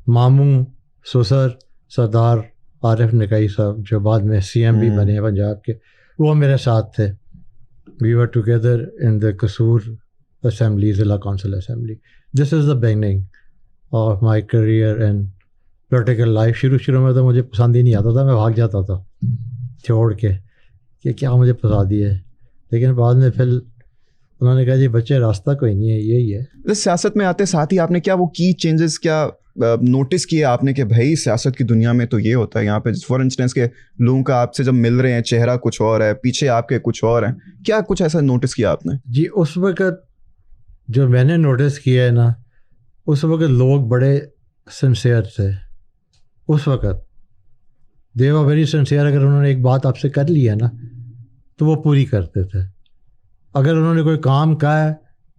ماموں سسر سردار عارف نقئی صاحب, جو بعد میں سی ایم بھی بنے ہیں پنجاب کے, وہ میرے ساتھ تھے. We were together in the Kasur assembly, ضلع council assembly. This is the beginning of my career in political life. شروع میں تو مجھے پسند ہی نہیں آتا تھا, میں بھاگ جاتا تھا چھوڑ کے کہ کیا مجھے پسندی ہے. لیکن بعد میں پھر انہوں نے کہا جی بچے راستہ کوئی نہیں ہے, یہی ہے. سیاست میں آتے ساتھ ہی آپ نے کیا وہ کی چینجز کیا نوٹس کیے آپ نے کہ بھائی سیاست کی دنیا میں تو یہ ہوتا ہے, یہاں پہ فار انسٹنس کہ لوگوں کا آپ سے جب مل رہے ہیں چہرہ کچھ اور ہے, پیچھے آپ کے کچھ اور ہیں, کیا کچھ ایسا نوٹس کیا آپ نے؟ جی اس وقت جو میں نے نوٹس کیا ہے نا, اس وقت لوگ بڑے سنسیئر تھے. اس وقت دے ور ویری سنسیئر. اگر انہوں نے ایک بات آپ سے کر لی ہے نا تو وہ پوری کرتے تھے. اگر انہوں نے کوئی کام کہا ہے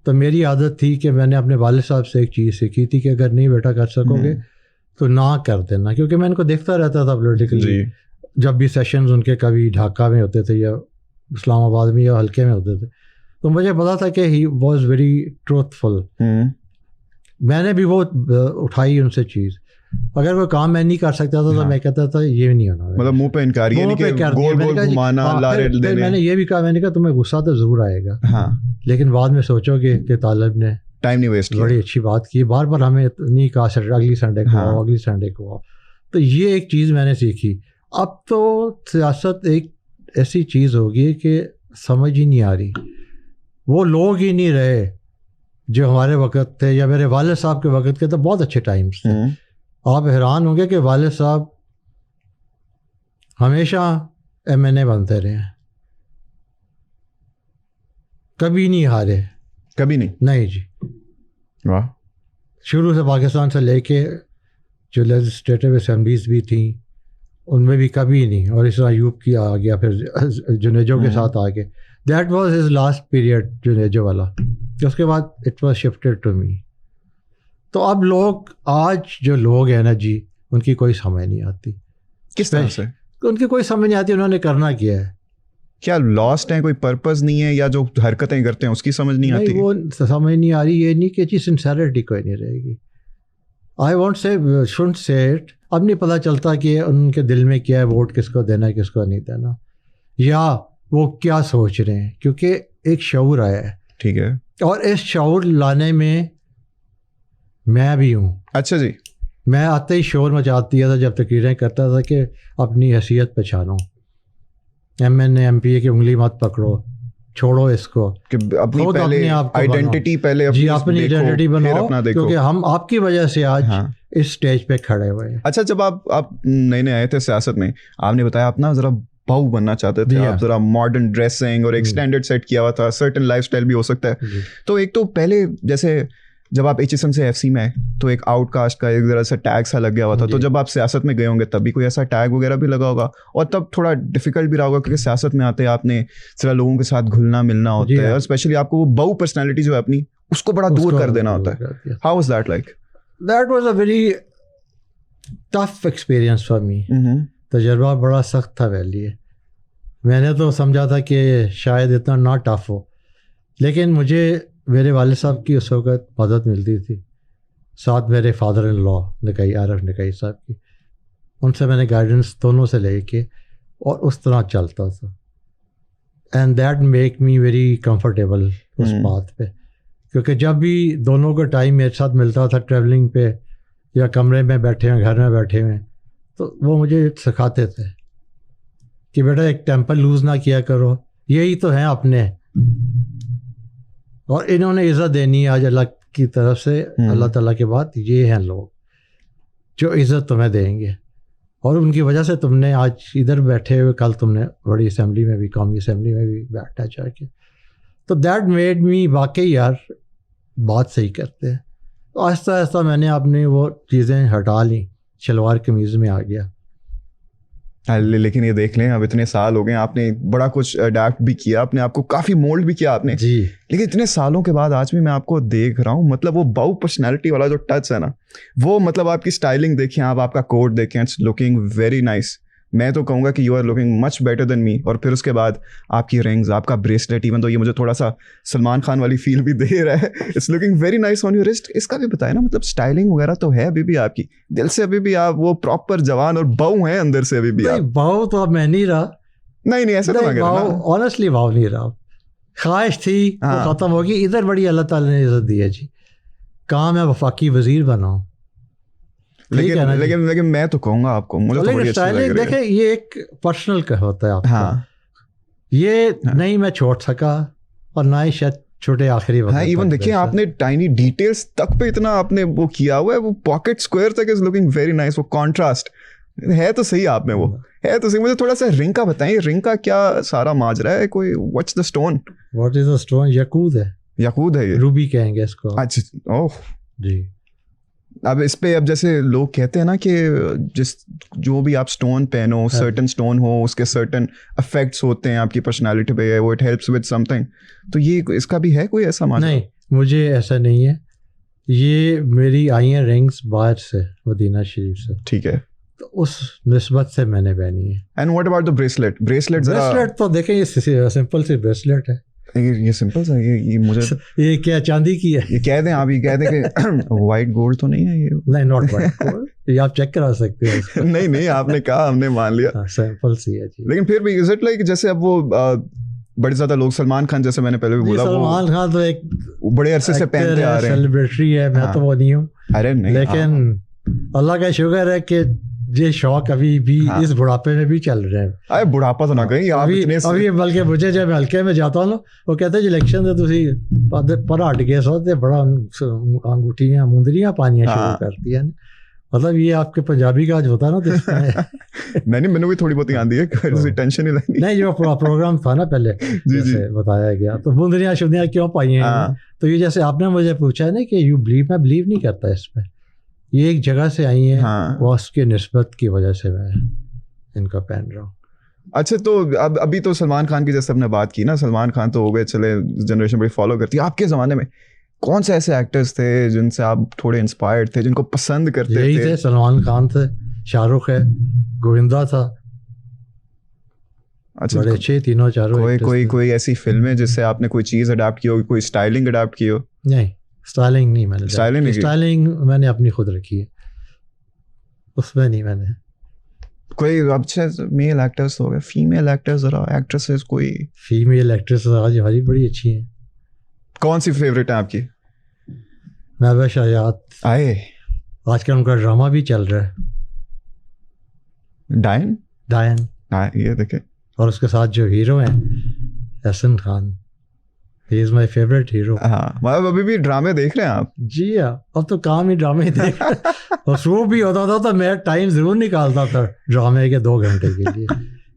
تو میری عادت تھی کہ میں نے اپنے والد صاحب سے ایک چیز سیکھی تھی کہ اگر نہیں بیٹا کر سکو گے تو نہ کر دینا. کیونکہ میں ان کو دیکھتا رہتا تھا پولیٹیکلی, جب بھی سیشنز ان کے کبھی ڈھاکہ میں ہوتے تھے یا اسلام آباد میں یا حلقے میں ہوتے تھے, تو مجھے پتا تھا کہ ہی واز ویری ٹروتھ فل. میں نے بھی وہ اٹھائی ان سے چیز. اگر وہ کام میں نہیں کر سکتا تھا تو میں کہتا تھا یہ نہیں ہونا, مطلب منہ پہ انکار, یہ نہیں کہ گول گول گھمانا, لارے دینے. میں نے یہ بھی کہا, میں نے کہا تمہیں غصہ تو ضرور آئے گا, لیکن بعد میں سوچو گے کہ طالب نے ٹائم نہیں ویسٹ کیا, بڑی اچھی بات کی. بار بار ہمیں نہیں کہا اگلی سنڈے کو آؤ, اگلی سنڈے کو آؤ. تو یہ ایک چیز میں نے سیکھی. اب تو سیاست ایک ایسی چیز ہوگی کہ سمجھ ہی نہیں آ رہی. وہ لوگ ہی نہیں رہے جو ہمارے وقت تھے یا میرے والد صاحب کے وقت کے. تو بہت اچھے ٹائمس تھے. آپ حیران ہوں گے کہ والد صاحب ہمیشہ ایم این اے بنتے رہے ہیں, کبھی نہیں ہارے, کبھی نہیں جی. واہ. شروع سے پاکستان سے لے کے جو لیجسلیٹو اسمبلیز بھی تھیں ان میں بھی کبھی نہیں. اور اس طرح ایوب کی آ گیا, پھر جنیجو کے ساتھ آ گئے. That was his last period Junejo والا. اس کے بعد it was shifted to me. تو اب لوگ آج جو لوگ ہیں نا جی, ان کی کوئی سمجھ نہیں آتی. کس طرح سے؟ ان کی کوئی سمجھ نہیں آتی انہوں نے کرنا کیا ہے. کیا لاسٹ ہیں, کوئی پرپز نہیں ہے, یا جو حرکتیں کرتے ہیں اس کی سمجھ نہیں آتی؟ وہ سمجھ نہیں آ رہی, یہ نہیں کہ چیز سنسیرٹی کوئی نہیں رہے گی. آئی وانٹ سے شونٹ سے اٹ. اب نہیں پتہ چلتا کہ ان کے دل میں کیا ہے, ووٹ کس کو دینا ہے کس کو نہیں دینا, یا وہ کیا سوچ رہے ہیں, کیونکہ ایک شعور آیا ہے. ٹھیک ہے. اور اس شعور لانے میں میں بھی ہوں. اچھا جی. میں آتے ہی شور مچا دیا تھا جب تقریریں کرتا تھا کہ اپنی حیثیت پہچانو, M N A M P A کی انگلی مت پکڑو, چھوڑو اس کو, کہ اپنی پہلے آئیڈینٹی پہلے جی اپنی آئیڈینٹی بناؤ, کیونکہ ہم آپ کی وجہ سے آج اس اسٹیج پہ کھڑے ہوئے ہیں. اچھا, جب آپ نئے نئے آئے تھے سیاست میں, آپ نے بتایا آپ نا ذرا بہو بننا چاہتے تھے, آپ ذرا ماڈرن ڈریسنگ اور ایک اسٹینڈرڈ سیٹ کیا ہوا تھا, سرٹن لائف اسٹائل بھی ہو سکتا ہے. تو ایک تو پہلے جیسے جب آپ ایچ ایس ایم سے ایف سی میں آئے تو ایک آؤٹ کاسٹ کا ایک ذرا سا ٹیگ سا لگ گیا ہوا تھا, تو جب آپ سیاست میں گئے ہوں گے تب بھی کوئی ایسا ٹیگ وغیرہ بھی لگا ہوگا, اور تب تھوڑا ڈیفیکلٹ بھی رہا ہوگا کیونکہ سیاست میں آتے آپ نے ذرا لوگوں کے ساتھ گھلنا ملنا ہوتا ہے, اور اسپیشلی آپ کو وہ بہو پرسنالٹی جو ہے اپنی اس کو بڑا دور کر دینا ہوتا ہے. How was that like? That was a very tough experience for me. تجربہ بڑا سخت تھا میرے لیے. میں نے تو سمجھا تھا کہ شاید اتنا نہ ٹف ہو, لیکن مجھے میرے والد صاحب کی اس وقت مدد ملتی تھی, ساتھ میرے فادر ان لا نکائی عارف نکائی صاحب کی, ان سے میں نے گائیڈنس دونوں سے لے کے اور اس طرح چلتا تھا. And that make me very comfortable اس بات پہ, کیونکہ جب بھی دونوں کا ٹائم میرے ساتھ ملتا تھا ٹریولنگ پہ یا کمرے میں بیٹھے ہوئے گھر میں بیٹھے ہوئے, تو وہ مجھے سکھاتے تھے کہ بیٹا ایک ٹیمپر لوز نہ کیا کرو, یہی تو ہیں اپنے, اور انہوں نے عزت دینی ہے آج اللہ کی طرف سے, اللہ تعالیٰ کے بعد یہ ہیں لوگ جو عزت تمہیں دیں گے, اور ان کی وجہ سے تم نے آج ادھر بیٹھے ہوئے, کل تم نے بڑی اسمبلی میں بھی, قومی اسمبلی میں بھی بیٹھنا چاہ کے. تو دیٹ میڈ می واقعی یار بات صحیح کرتے ہیں. تو آہستہ آہستہ میں نے اپنی وہ چیزیں ہٹا لیں, شلوار قمیض میں آ گیا. لیکن یہ دیکھ لیں اب اتنے سال ہو گئے, آپ نے بڑا کچھ اڈیپٹ بھی کیا, اپنے آپ کو کافی مولڈ بھی کیا آپ نے جی, لیکن اتنے سالوں کے بعد آج بھی میں آپ کو دیکھ رہا ہوں, مطلب وہ باؤ پرسنالٹی والا جو ٹچ ہے نا, وہ مطلب آپ کی اسٹائلنگ دیکھیں, آپ کا کوٹ دیکھیں, اٹس لکنگ ویری نائس. میں تو کہوں گا کہ you are looking much better than me. اور پھر اس کے بعد آپ کی رنگز, آپ کا بریسلیٹ, ایون تو یہ مجھے تھوڑا سا سلمان خان والی فیل بھی دے رہا ہے, it's looking very nice on your wrist. اس کا بھی بتائیں نا, مطلب اسٹائلنگ وغیرہ تو ہے ابھی بھی آپ کی, دل سے ابھی بھی آپ وہ پراپر جوان اور بہو ہیں اندر سے ابھی بھی. بہو تو اب میں نہیں رہا. نہیں ایسا تو نہ آنیسٹلی بہو نہیں رہا, خواہش تھی ختم ہوگی. ادھر بڑی اللہ تعالیٰ نے عزت دی ہے جی, کام ہے وفاقی وزیر بناؤ. لیکن میں تو کہوں گا آپ کو, مجھے اسٹائلنگ دیکھیں یہ ایک پرسنل کا ہوتا ہے آپ کا, یہ نہیں میں چھوڑ سکا اور نہ ہی شاید چھوٹے آخری وقت. ایون دیکھیں آپ نے ٹائنی ڈیٹیلز تک پہ اتنا آپ نے وہ کیا ہوا ہے, وہ پاکٹ اسکوائر تک از لکنگ ویری نائس. وہ کانٹراسٹ ہے تو صحیح آپ میں, وہ ہے تو صحیح. مجھے تھوڑا سا رنگ کا بتائیں, رنگ کا کیا سارا ماجرا ہے, کوئی what's the stone? What is the stone? یقود ہے. یقود ہے, یہ روبی کہیں گے اس کو. اچھا اوہ جی. اب اس پہ اب جیسے لوگ کہتے ہیں نا کہ جو بھی آپ اسٹون پہنو, سرٹن اسٹون ہو, اس کے سرٹن افیکٹس ہوتے ہیں آپ کی پرسنالٹی پہ, وہ it helps with some thing. تو یہ اس کا بھی ہے کوئی ایسا معنی؟ نہیں, مجھے ایسا نہیں ہے. یہ میری آئی ہیں رنگس باہر سے, مدینہ شریف سے. ٹھیک ہے, تو اس نسبت سے میں نے پہنی ہے. And what about the bracelet? Bracelet تو دیکھیں یہ سمپل سی بریسلیٹ ہے. یہ سمپل سا, یہ مجھے یہ کیا چاندی کی ہے؟ یہ کہہ دیں آپ, یہ کہہ دیں کہ وائٹ گولڈ تو نہیں ہے یہ؟ نہیں, ناٹ وائٹ گولڈ, یہ آپ چیک کرا سکتے ہیں. نہیں آپ نے کہا, ہم نے مان لیا, سمپل سی ہے جی. لیکن پھر بھی از اٹ لائک جیسے اب وہ بڑے زیادہ لوگ, سلمان خان جیسے میں نے پہلے بھی بولا, سلمان خان تو ایک بڑے عرصے سے پہنتے آ رہے ہیں, سیلیبریٹری ہے, میں تو وہ نہیں ہوں. ارے نہیں, لیکن اللہ کا شکر ہے کہ یہ شوق ابھی بھی اس بڑھاپے میں بھی چل رہے ہیں. ارے بڑھاپا تو نہ کہیں ابھی, بلکہ مجھے جب میں ہلکے میں جاتا ہوں وہ کہتے ہیں الیکشن سے تھی پر ہٹ گئے سو تے بڑا انگوٹھیاں مندریاں پانیاں شروع کرتی ہیں. مطلب یہ آپ کے پنجابی کا آج ہوتا ہے نا. نہیں میں نے بھی تھوڑی بہت آندھی ہے, ٹینشن ہی نہیں. جو پروگرام تھا نا پہلے جیسے بتایا گیا, تو مندریاں شدیاں کیوں پائی ہیں, تو یہ جیسے آپ نے مجھے پوچھا ہے نا کہ میں بلیو نہیں کرتا اس میں, یہ ایک جگہ سے آئی ہیں, وہ اس کی نسبت کی وجہ سے میں ان کا پہن رہا ہوں. اچھا, تو ابھی تو سلمان خان کی جیسے ہم نے بات کی نا, سلمان خان تو ہو گئے, چلے جنریشن بڑی فالو کرتی ہے. آپ کے زمانے میں کون سے ایسے ایکٹرز تھے جن سے آپ تھوڑے انسپائرڈ تھے, جن کو پسند کرتے تھے؟ یہی تھے, سلمان خان تھے, شاہ رخ ہے, گووندا تھا, اچھا بڑے اچھے تینوں چاروں. کوئی ایسی فلم ہے جس سے آپ نے کوئی چیز اڈاپٹ کی ہو, کوئی اسٹائلنگ اڈاپٹ کی ہو؟ نہیں اسٹائلنگ نہیں میں نے. اسٹائلنگ میں نے اپنی خود رکھی ہے, اس میں نہیں میں نے. کوئی اچھا میل ایکٹرس ہو گئے, فیمیل ایکٹرز اور ایکٹریسز, کوئی فیمیل ایکٹریس آج ہماری بڑی اچھی ہیں. کون سی فیوریٹ ہیں آپ کی؟ محبوبہ شایات. آئے آج کل ان کا ڈرامہ بھی چل رہا ہے, ڈائن. یہ دیکھیں, اور اس کے ساتھ جو ہیرو ہیں احسن خان, ہی از مائی فیوریٹ ہیرو. ہاں مطلب ابھی بھی ڈرامے دیکھ رہے ہیں آپ؟ جی ہاں, اب تو کام ہی ڈرامے دیکھ. اور شروع بھی ہوتا تھا تو میں ٹائم ضرور نکالتا تھا ڈرامے کے 2 گھنٹے کے لیے.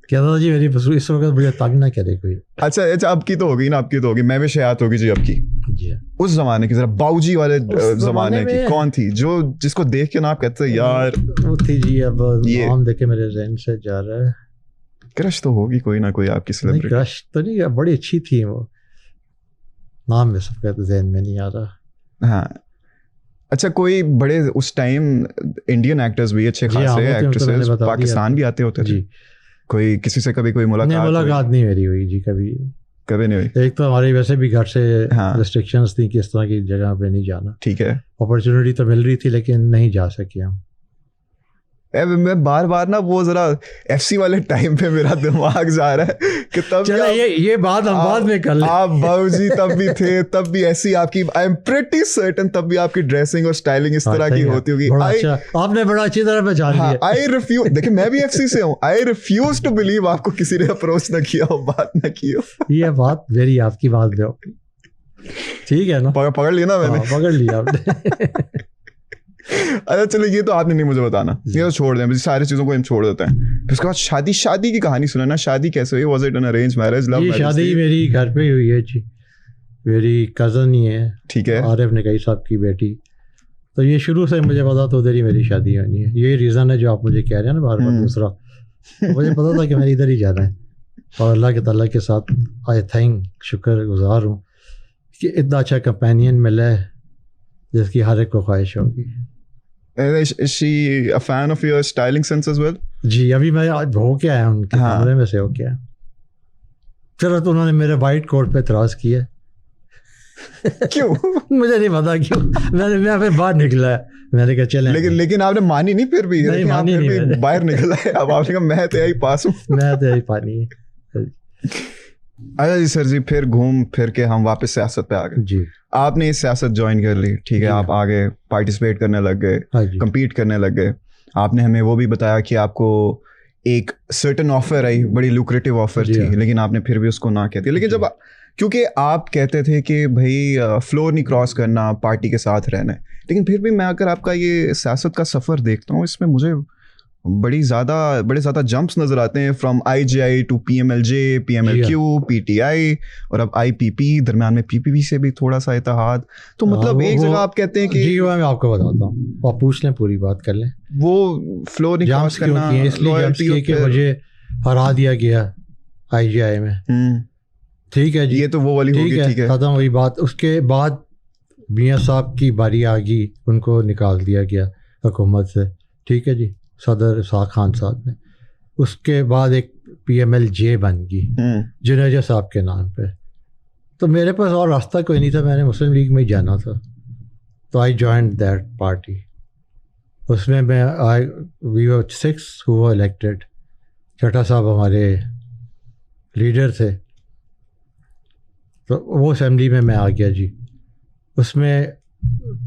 کہتا تھا جی میری اس وقت مجھے تنگ نہ کرے کوئی. اچھا اب کی تو ہوگی نا, آپ کی تو ہوگی, میں بھی شیات ہوگی جی اب کی. جی اس زمانے کی, ذرا باؤجی والے زمانے کی کون تھی جو جس کو دیکھ کے نا آپ کہتے ہیں یار وہ تھی جی. اب نام دیکھے میرے ذہن سے جا رہا ہے. کرش تو ہوگی کوئی نہ کوئی آپ کی سیلیبریٹی. کرش تو نہیں, بڑی اچھی تھی وہ, نام میں سب کا ذہن میں نہیں آ رہا. ہاں اچھا, کوئی بڑے اس ٹائم انڈین ایکٹرز بھی اچھے خاصے, ایکٹریسز پاکستان بھی آتے ہوتے تھے. کوئی کسی سے کبھی کوئی ملاقات نہیں میری ہوئی جی, کبھی نہیں ہوئی. ایک تو ہماری ویسے بھی گھر سے ریسٹرکشنز تھیں کہ اس طرح کی جگہ پہ نہیں جانا. ٹھیک ہے, اپرچونیٹی تو مل رہی تھی لیکن نہیں جا سکے ہم. میں بار نا وہ ذرا ایف سی والے ٹائم پہ میرا دماغ جا رہا ہے کہ تب یہ بات ہم بعد میں کر لیں. آپ باؤ جی تب بھی تھے, تب بھی ایسی آپ کی, آئی ایم پریٹی سرٹن تب بھی آپ کی ڈریسنگ اور اسٹائلنگ اس طرح کی ہوتی ہوگی. آپ نے بڑا اچھی طرح پہچان لیا. آئی ریفیوز, دیکھیں میں بھی ایف سی سے ہوں, آئی ریفیوز ٹو بلیو آپ کو کسی نے اپروچ نہ کیا ہو, بات نہ کی ہو. یہ بات میری آپ کی بات میں ٹھیک ہے نا, پکڑ لیا نا میں نے, پکڑ لیا آپ نے. اچھا چلو یہ تو آپ نے نہیں مجھے بتانا, یہ تو چھوڑ دیں, ساری چیزوں کو ہم چھوڑ دیتے ہیں. پھر اس کے بعد شادی کی کہانی سنا. شادی کیسے ہوئی؟ Was it an arrange marriage, love marriage? شادی میری گھر پہ ہی ہوئی ہے جی, میری کزن ہی ہے. ٹھیک ہے, عارف نقی صاحب کی بیٹی. تو یہ شروع سے مجھے پتا تو ادھر ہی میری شادی ہونی ہے. یہی ریزن ہے جو آپ مجھے کہہ رہے ہیں نا بار بار. دوسرا مجھے پتا تھا کہ میں ادھر ہی جانا ہے, اور اللہ کے تعالیٰ کے ساتھ آئی شکر گزار ہوں کہ اتنا اچھا کمپینین ملا ہے جس کی ہر ایک کو خواہش ہوگی. Is she a fan of your styling sense as well? جی ابھی میں ہو کے آیا ان کے کمرے میں سے ہو کے آیا. چلو تو انہوں نے میرے وائٹ کوٹ پہ اعتراض کیا. کیوں مجھے نہیں پتا کیوں. میں پھر باہر نکلا, میں نے کہا چلیں. لیکن آپ نے مانی نہیں, پھر بھی باہر نکلا ہے. اب آپ نے کہا میں تو یہی پاس ہوں, میں تو یہی پانی. اچھا جی سر جی, پھر گھوم پھر کے ہم واپس سیاست پہ آ گئے. جی آپ نے سیاست جوائن کر لی, ٹھیک ہے, آپ آگے پارٹیسپیٹ کرنے لگ گئے, کمپیٹ کرنے لگ گئے. آپ نے ہمیں وہ بھی بتایا کہ آپ کو ایک سرٹن آفر آئی, بڑی لوکریٹو آفر تھی, لیکن آپ نے پھر بھی اس کو نہ کہہ دیا. لیکن جب کیونکہ آپ کہتے تھے کہ بھائی فلور نہیں کراس کرنا, پارٹی کے ساتھ رہنا ہے, لیکن پھر بھی میں اگر آپ کا یہ سیاست کا سفر دیکھتا ہوں, اس میں مجھے بڑے زیادہ جمپس نظر آتے ہیں, from I J I to P M L J, P M L Q, P T I, اور اب آئی پی پی, درمیان میں پی پی پی سے بھی تھوڑا سا اتحاد. تو مطلب ایک جگہ آپ کہتے ہیں کہ جی میں آپ کو بتاتا ہوں, آپ پوچھ لیں پوری بات کر لیں. وہ فلور نہیں کراس کرنا اس لیے کہ مجھے ہرا دیا گیا آئی جے آئی میں. ٹھیک ہے جی, یہ تو وہ والی ہوگی, ٹھیک ہے, ختم ہوئی بات. اس کے بعد میاں صاحب کی باری آ گئی, ان کو نکال دیا گیا حکومت سے. ٹھیک ہے جی, صدر اسحاق خان صاحب نے. اس کے بعد ایک پی ایم ایل جے بن گئی جنیجا صاحب کے نام پہ. تو میرے پاس اور راستہ کوئی نہیں تھا, میں نے مسلم لیگ میں ہی جانا تھا. تو آئی جوائنڈ دیٹ پارٹی. اس میں وی ور 6 who were elected. چھٹا صاحب ہمارے لیڈر تھے, تو وہ اسمبلی میں آ گیا جی. اس میں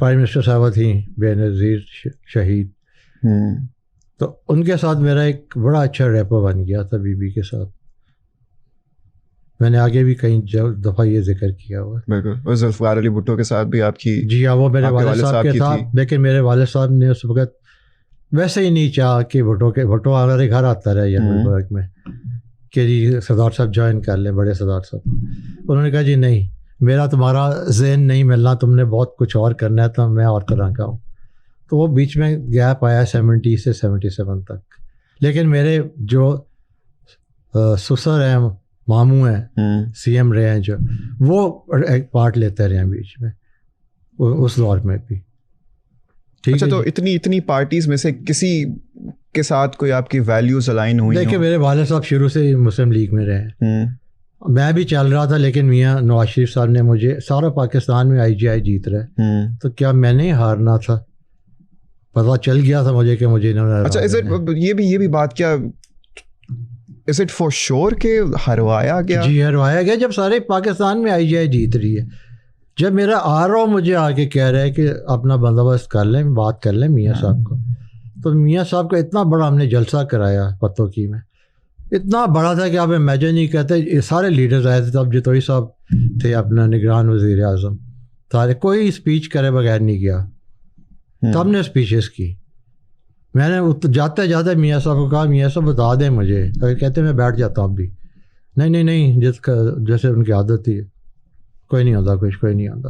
پرائم منسٹر صاحبہ تھیں بے نظیر شہید, تو ان کے ساتھ میرا ایک بڑا اچھا ریپو بن گیا تھا بی بی کے ساتھ. میں نے آگے بھی کئی دفعہ یہ ذکر کیا ہوا. بالکل, ذوالفقار علی بھٹو کے ساتھ بھی آپ کی, جی ہاں, وہ میرے والد صاحب کے تھا, لیکن میرے والد صاحب نے اس وقت ویسے ہی نہیں چاہا کہ بھٹو ہمارے گھر آتا رہے یونیورسٹی میں کہ جی سردار صاحب جوائن کر لیں, بڑے سردار صاحب. انہوں نے کہا جی نہیں, میرا تمہارا ذہن نہیں ملنا, تم نے بہت کچھ اور کرنا ہے, تو میں اور طرح کا ہوں. تو وہ بیچ میں گیپ آیا 70 سے 77 تک. لیکن میرے جو سسر ہیں, ماموں ہیں, سی ایم رہے ہیں جو, وہ ایک پارٹ لیتے رہے ہیں بیچ میں اس دور میں بھی. اچھا, تو اتنی پارٹیز میں سے کسی کے ساتھ کوئی آپ کی ویلیوز الائن ہوئی؟ دیکھیں میرے والد صاحب شروع سے مسلم لیگ میں رہے، میں بھی چل رہا تھا، لیکن میاں نواز شریف صاحب نے مجھے، سارا پاکستان میں IGI جیت رہے، تو کیا میں نے ہارنا تھا؟ پتہ چل گیا تھا مجھے کہ مجھے اچھا یہ بھی بات کیا از اٹ فار شور کہ ہروایا گیا؟ جی ہروایا گیا، جب سارے پاکستان میں IGI جیت رہی ہے، جب میرا RO مجھے آگے کہہ رہا ہے کہ اپنا بندوبست کر لیں، بات کر لیں میاں صاحب کو، تو میاں صاحب کا اتنا بڑا ہم نے جلسہ کرایا پتوں کی میں، اتنا بڑا تھا کہ آپ امیجن نہیں کرتے، سارے لیڈرز آئے تھے، تب جتوئی صاحب تھے اپنا نگران وزیر اعظم، سارے، کوئی اسپیچ کرے بغیر نہیں گیا، تب نے اسپیچز کی. میں نے جاتے جاتے میاں صاحب کو کہا میاں صاحب بتا دیں مجھے، کہتے میں بیٹھ جاتا ہوں اب بھی، نہیں جیسے ان کی عادت تھی، کوئی نہیں ہوتا کچھ، کوئی نہیں آتا.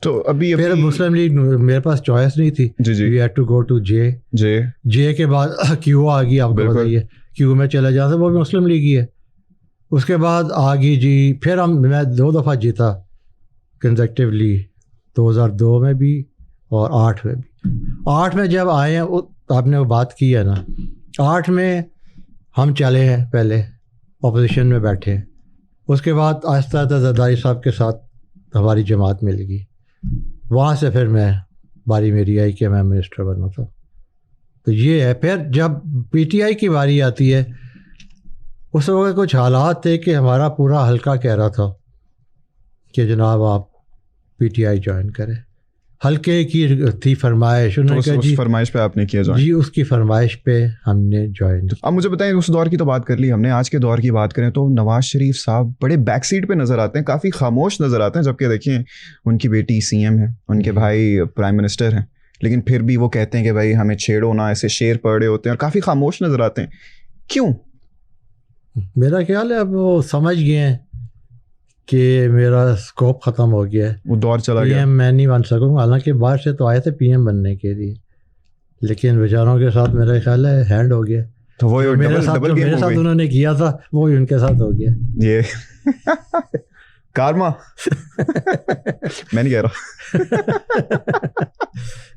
تو ابھی پھر مسلم لیگ میرے پاس چوائس نہیں تھی، we had to go to جے کے بعد کیو آ گئی، آپ کو بتائیے کیو میں چلا جاتا، وہ بھی مسلم لیگ ہی ہے. اس کے بعد آ گئی جی، پھر میں 2 دفعہ جیتا کنزیکٹیولی، 2002 میں بھی اور 8 میں بھی. 8 میں جب آئے ہیں، آپ نے وہ بات کی ہے نا، 8 میں ہم چلے ہیں، پہلے اپوزیشن میں بیٹھے، اس کے بعد آہستہ آہستہ زرداری صاحب کے ساتھ ہماری جماعت مل گئی، وہاں سے پھر باری میری آئی کہ میں منسٹر بنا تھا. تو یہ ہے. پھر جب PTI کی باری آتی ہے، اس وقت کچھ حالات تھے کہ ہمارا پورا حلقہ کہہ رہا تھا کہ جناب آپ PTI جوائن کریں، حلقے کی تھی فرمائش، انہوں نے کہا جی فرمائش پہ آپ نے کیا جوائن؟ جی اس کی فرمائش پہ ہم نے جوائن. اب مجھے بتائیں، اس دور کی تو بات کر لی ہم نے، آج کے دور کی بات کریں تو نواز شریف صاحب بڑے بیک سیٹ پہ نظر آتے ہیں، کافی خاموش نظر آتے ہیں، جبکہ دیکھیں ان کی بیٹی CM ہے، ان کے بھائی پرائم منسٹر ہیں، لیکن پھر بھی وہ کہتے ہیں کہ بھائی ہمیں چھیڑو نہ، ایسے شعر پڑھ رہے ہوتے ہیں اور کافی خاموش نظر آتے ہیں. کیوں؟ میرا خیال ہے اب وہ سمجھ گئے ہیں کہ میرا اسکوپ ختم ہو گیا ہے، وہ دور چلا گیا، PM میں نہیں بن سکوں گا. حالانکہ باہر سے تو آئے تھے PM بننے کے لیے، لیکن بیچاروں کے ساتھ میرا خیال ہے ہینڈ ہو گیا. تو وہ میرے ساتھ انہوں نے کیا تھا وہی ان کے ساتھ ہو گیا. یہ کارما میں نہیں کہہ رہا،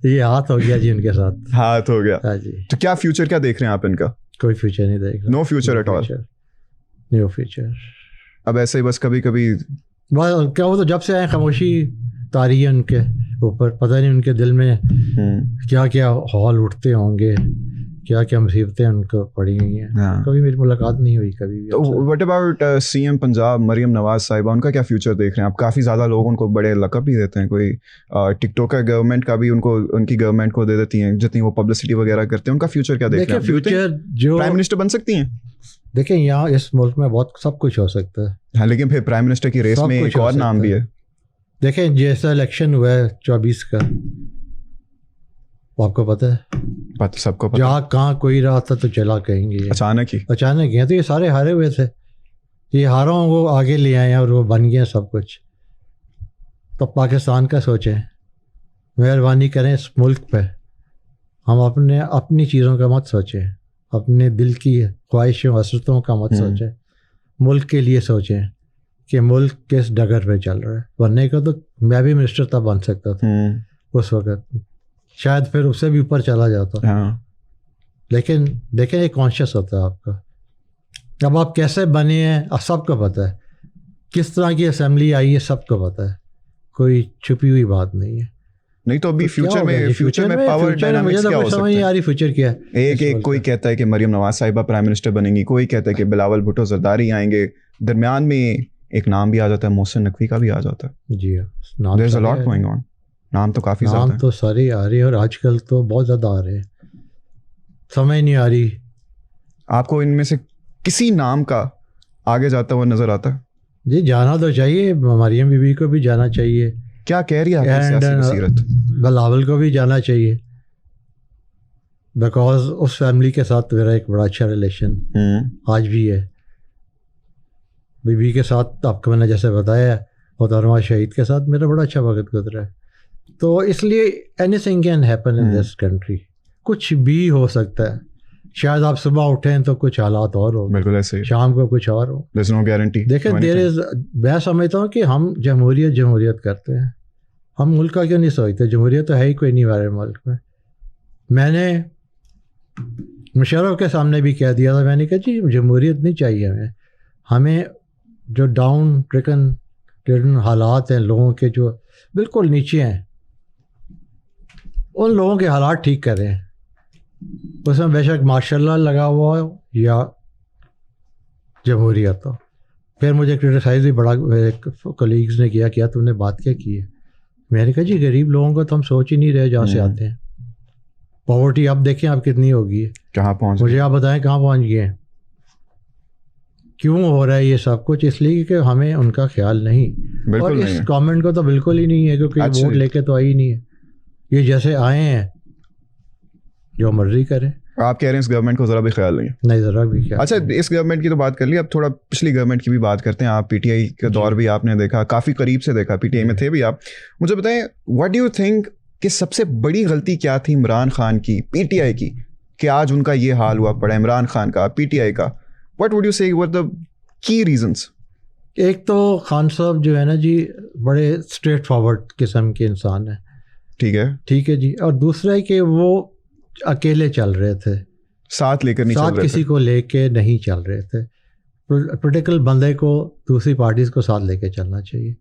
یہ ہاتھ ہو گیا جی ان کے ساتھ، ہاتھ ہو گیا. ہاں جی. تو کیا فیوچر کیا دیکھ رہے ہیں آپ ان کا؟ کوئی فیوچر نہیں دیکھ رہا، no future at all, new future. اب ایسے ہی بس کبھی کیا وہ تو جب سے آئے خاموشی طاری ہے ان کے اوپر، پتہ نہیں ان کے دل میں کیا کیا حال اٹھتے ہوں گے، کیا کیا مصیبتیں ان کو پڑی ہوئی ہیں. کبھی میری ملاقات نہیں ہوئی کبھی بھی. What about CM Punjab Maryam Nawaz صاحبہ، ان کا کیا فیوچر دیکھ رہے ہیں آپ؟ کافی زیادہ لوگ ان کو بڑے لقب بھی دیتے ہیں، کوئی ٹک ٹاک کا گورنمنٹ کا بھی ان کی گورنمنٹ کو دے دیتی ہیں جتنی وہ پبلسٹی وغیرہ کرتے ہیں. ان کا فیوچر کیا دیکھ رہے ہیں؟ فیوچر جو پرائم منسٹر بن سکتی ہیں؟ دیکھیں یہاں اس ملک میں بہت سب کچھ ہو سکتا ہے. ہاں لیکن پھر پرائم منسٹر کی ریس میں ایک اور نام بھی ہے. دیکھیں جیسا الیکشن ہوا ہے 24 کا، آپ کو پتہ ہے، سب کو پتہ، جہاں کہاں کوئی رہا تھا تو چلا کہیں گے اچانک گئے. تو یہ سارے ہارے ہوئے تھے، یہ ہاروں وہ آگے لے آئے ہیں اور وہ بن گئے سب کچھ. تو پاکستان کا سوچیں، مہربانی کریں اس ملک پہ، ہم اپنی چیزوں کا مت سوچیں، اپنے دل کی خواہشوں حسرتوں کا مت سوچیں، ملک کے لیے سوچیں کہ ملک کس ڈگر پہ چل رہا ہے. بننے کا تو میں بھی منسٹر تب بن سکتا تھا اس وقت، شاید پھر اس سے بھی اوپر چلا جاتا. لیکن دیکھیں یہ کانشیس ہوتا ہے آپ کا. اب آپ کیسے بنے ہیں سب کو پتہ ہے، کس طرح کی اسمبلی آئی ہے سب کو پتہ ہے، کوئی چھپی ہوئی بات نہیں ہے. نہیں تو ابھی فیوچر میں پاور ڈائنامکس کیا ہو سکتا ہے؟ سمجھ نہیں آ رہی فیوچر کیا ہے. ایک کوئی کہتا ہے کہ مریم نواز صاحبہ پرائم منسٹر بنیں گی، کوئی کہتا ہے کہ بلاول بھٹو زرداری آئیں گے، درمیان میں ایک نام بھی آ جاتا ہے، محسن نقوی کا بھی آ جاتا ہے. جی ہاں، there's a lot going on. نام تو کافی زیادہ ہیں، نام تو سارے آ رہے ہیں اور آج کل تو بہت زیادہ آ رہے ہیں، سمجھ نہیں آ رہی. آپ کو ان میں سے کسی نام کا آگے جاتا ہوا نظر آتا ہے؟ جی جانا تو چاہیے، مریم بی بی کو بھی جانا چاہیے، کیا کہہ رہی ہے آپ کی سیاسی بصیرت؟ بلاول کو بھی جانا چاہیے، بیکاز اس فیملی کے ساتھ میرا ایک بڑا اچھا ریلیشن آج بھی ہے. بی بی کے ساتھ آپ کو میں نے جیسے بتایا، محترمہ شہید کے ساتھ میرا بڑا اچھا وقت گزرا ہے. تو اس لیے any thing can happen in this country, کچھ بھی ہو سکتا ہے. شاید آپ صبح اٹھیں تو کچھ حالات اور ہو، بالکل ایسے، شام کو کچھ اور ہو. there's no guarantee. دیکھیں میں سمجھتا ہوں کہ ہم جمہوریت کرتے ہیں، ہم ملک کا کیوں نہیں سوچتے؟ جمہوریت تو ہے ہی کوئی نہیں ہمارے ملک میں. میں نے مشرف کے سامنے بھی کہہ دیا تھا میں نے کہا جی جمہوریت نہیں چاہیے ہمیں جو ڈاؤن ٹریکن حالات ہیں لوگوں کے جو بالکل نیچے ہیں ان لوگوں کے حالات ٹھیک کریں. اس میں بے شک ماشاء اللہ لگا ہوا ہو یا جمہوریت ہو. پھر مجھے کرٹیسائز بھی بڑا میرے کولیگز نے کیا تم نے بات کیا کی ہے. میں نے کہا جی غریب لوگوں کا تو ہم سوچ ہی نہیں رہے جہاں سے آتے ہیں. پاورٹی آپ دیکھیں آپ کتنی ہوگی ہے, کہاں پہنچ, مجھے آپ بتائیں کہاں پہنچ گئے ہیں. کیوں ہو رہا ہے یہ سب کچھ؟ اس لیے کہ ہمیں ان کا خیال نہیں, اور اس گورنمنٹ کو تو بالکل ہی نہیں ہے کیونکہ ووٹ لے کے تو آئی نہیں ہے. یہ جیسے آئے ہیں جو مرضی کریں. آپ کہہ رہے ہیں اس گورنمنٹ کو ذرا بھی خیال نہیں ذرا بھی خیال. اچھا اس گورنمنٹ کی تو بات کر لی, اب تھوڑا پچھلی گورنمنٹ کی بھی بات کرتے ہیں. آپ پی ٹی آئی کا دور بھی آپ نے دیکھا, کافی قریب سے دیکھا, پی ٹی آئی میں تھے بھی آپ. مجھے بتائیں واٹ ڈو یو تھنک کہ سب سے بڑی غلطی کیا تھی عمران خان کی, پی ٹی آئی کی, کہ آج ان کا یہ حال ہوا پڑا, عمران خان کا, پی ٹی آئی کا. واٹ وڈ یو سے وار دا کی ریزنس؟ ایک تو خان صاحب جو ہے نا جی بڑے اسٹریٹ فارورڈ قسم کے انسان ہیں. ٹھیک ہے جی. اور دوسرا ہے کہ وہ اکیلے چل رہے تھے, ساتھ لے کر نہیں چل رہے تھے, ساتھ کسی کو لے کے نہیں چل رہے تھے. پولیٹیکل بندے کو دوسری پارٹیز کو ساتھ لے کے چلنا چاہیے.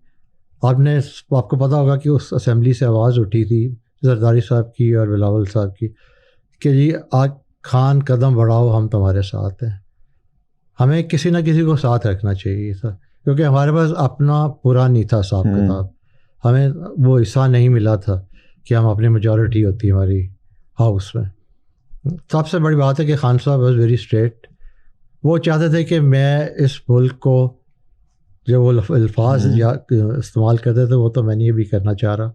آپ کو پتہ ہوگا کہ اس اسمبلی سے آواز اٹھی تھی زرداری صاحب کی اور بلاول صاحب کی کہ جی آج خان قدم بڑھاؤ ہم تمہارے ساتھ ہیں. ہمیں کسی نہ کسی کو ساتھ رکھنا چاہیے تھا کیونکہ ہمارے پاس اپنا پورا نہیں تھا حساب کتاب. ہمیں وہ حصہ نہیں ملا تھا کہ ہم اپنی میجورٹی ہوتی ہماری ہاؤس میں. سب سے بڑی بات ہے کہ خان صاحب واز ویری اسٹریٹ. وہ چاہتے تھے کہ میں اس ملک کو جو وہ الفاظ یا استعمال کرتے تھے وہ تو میں نہیں بھی کرنا چاہ رہا,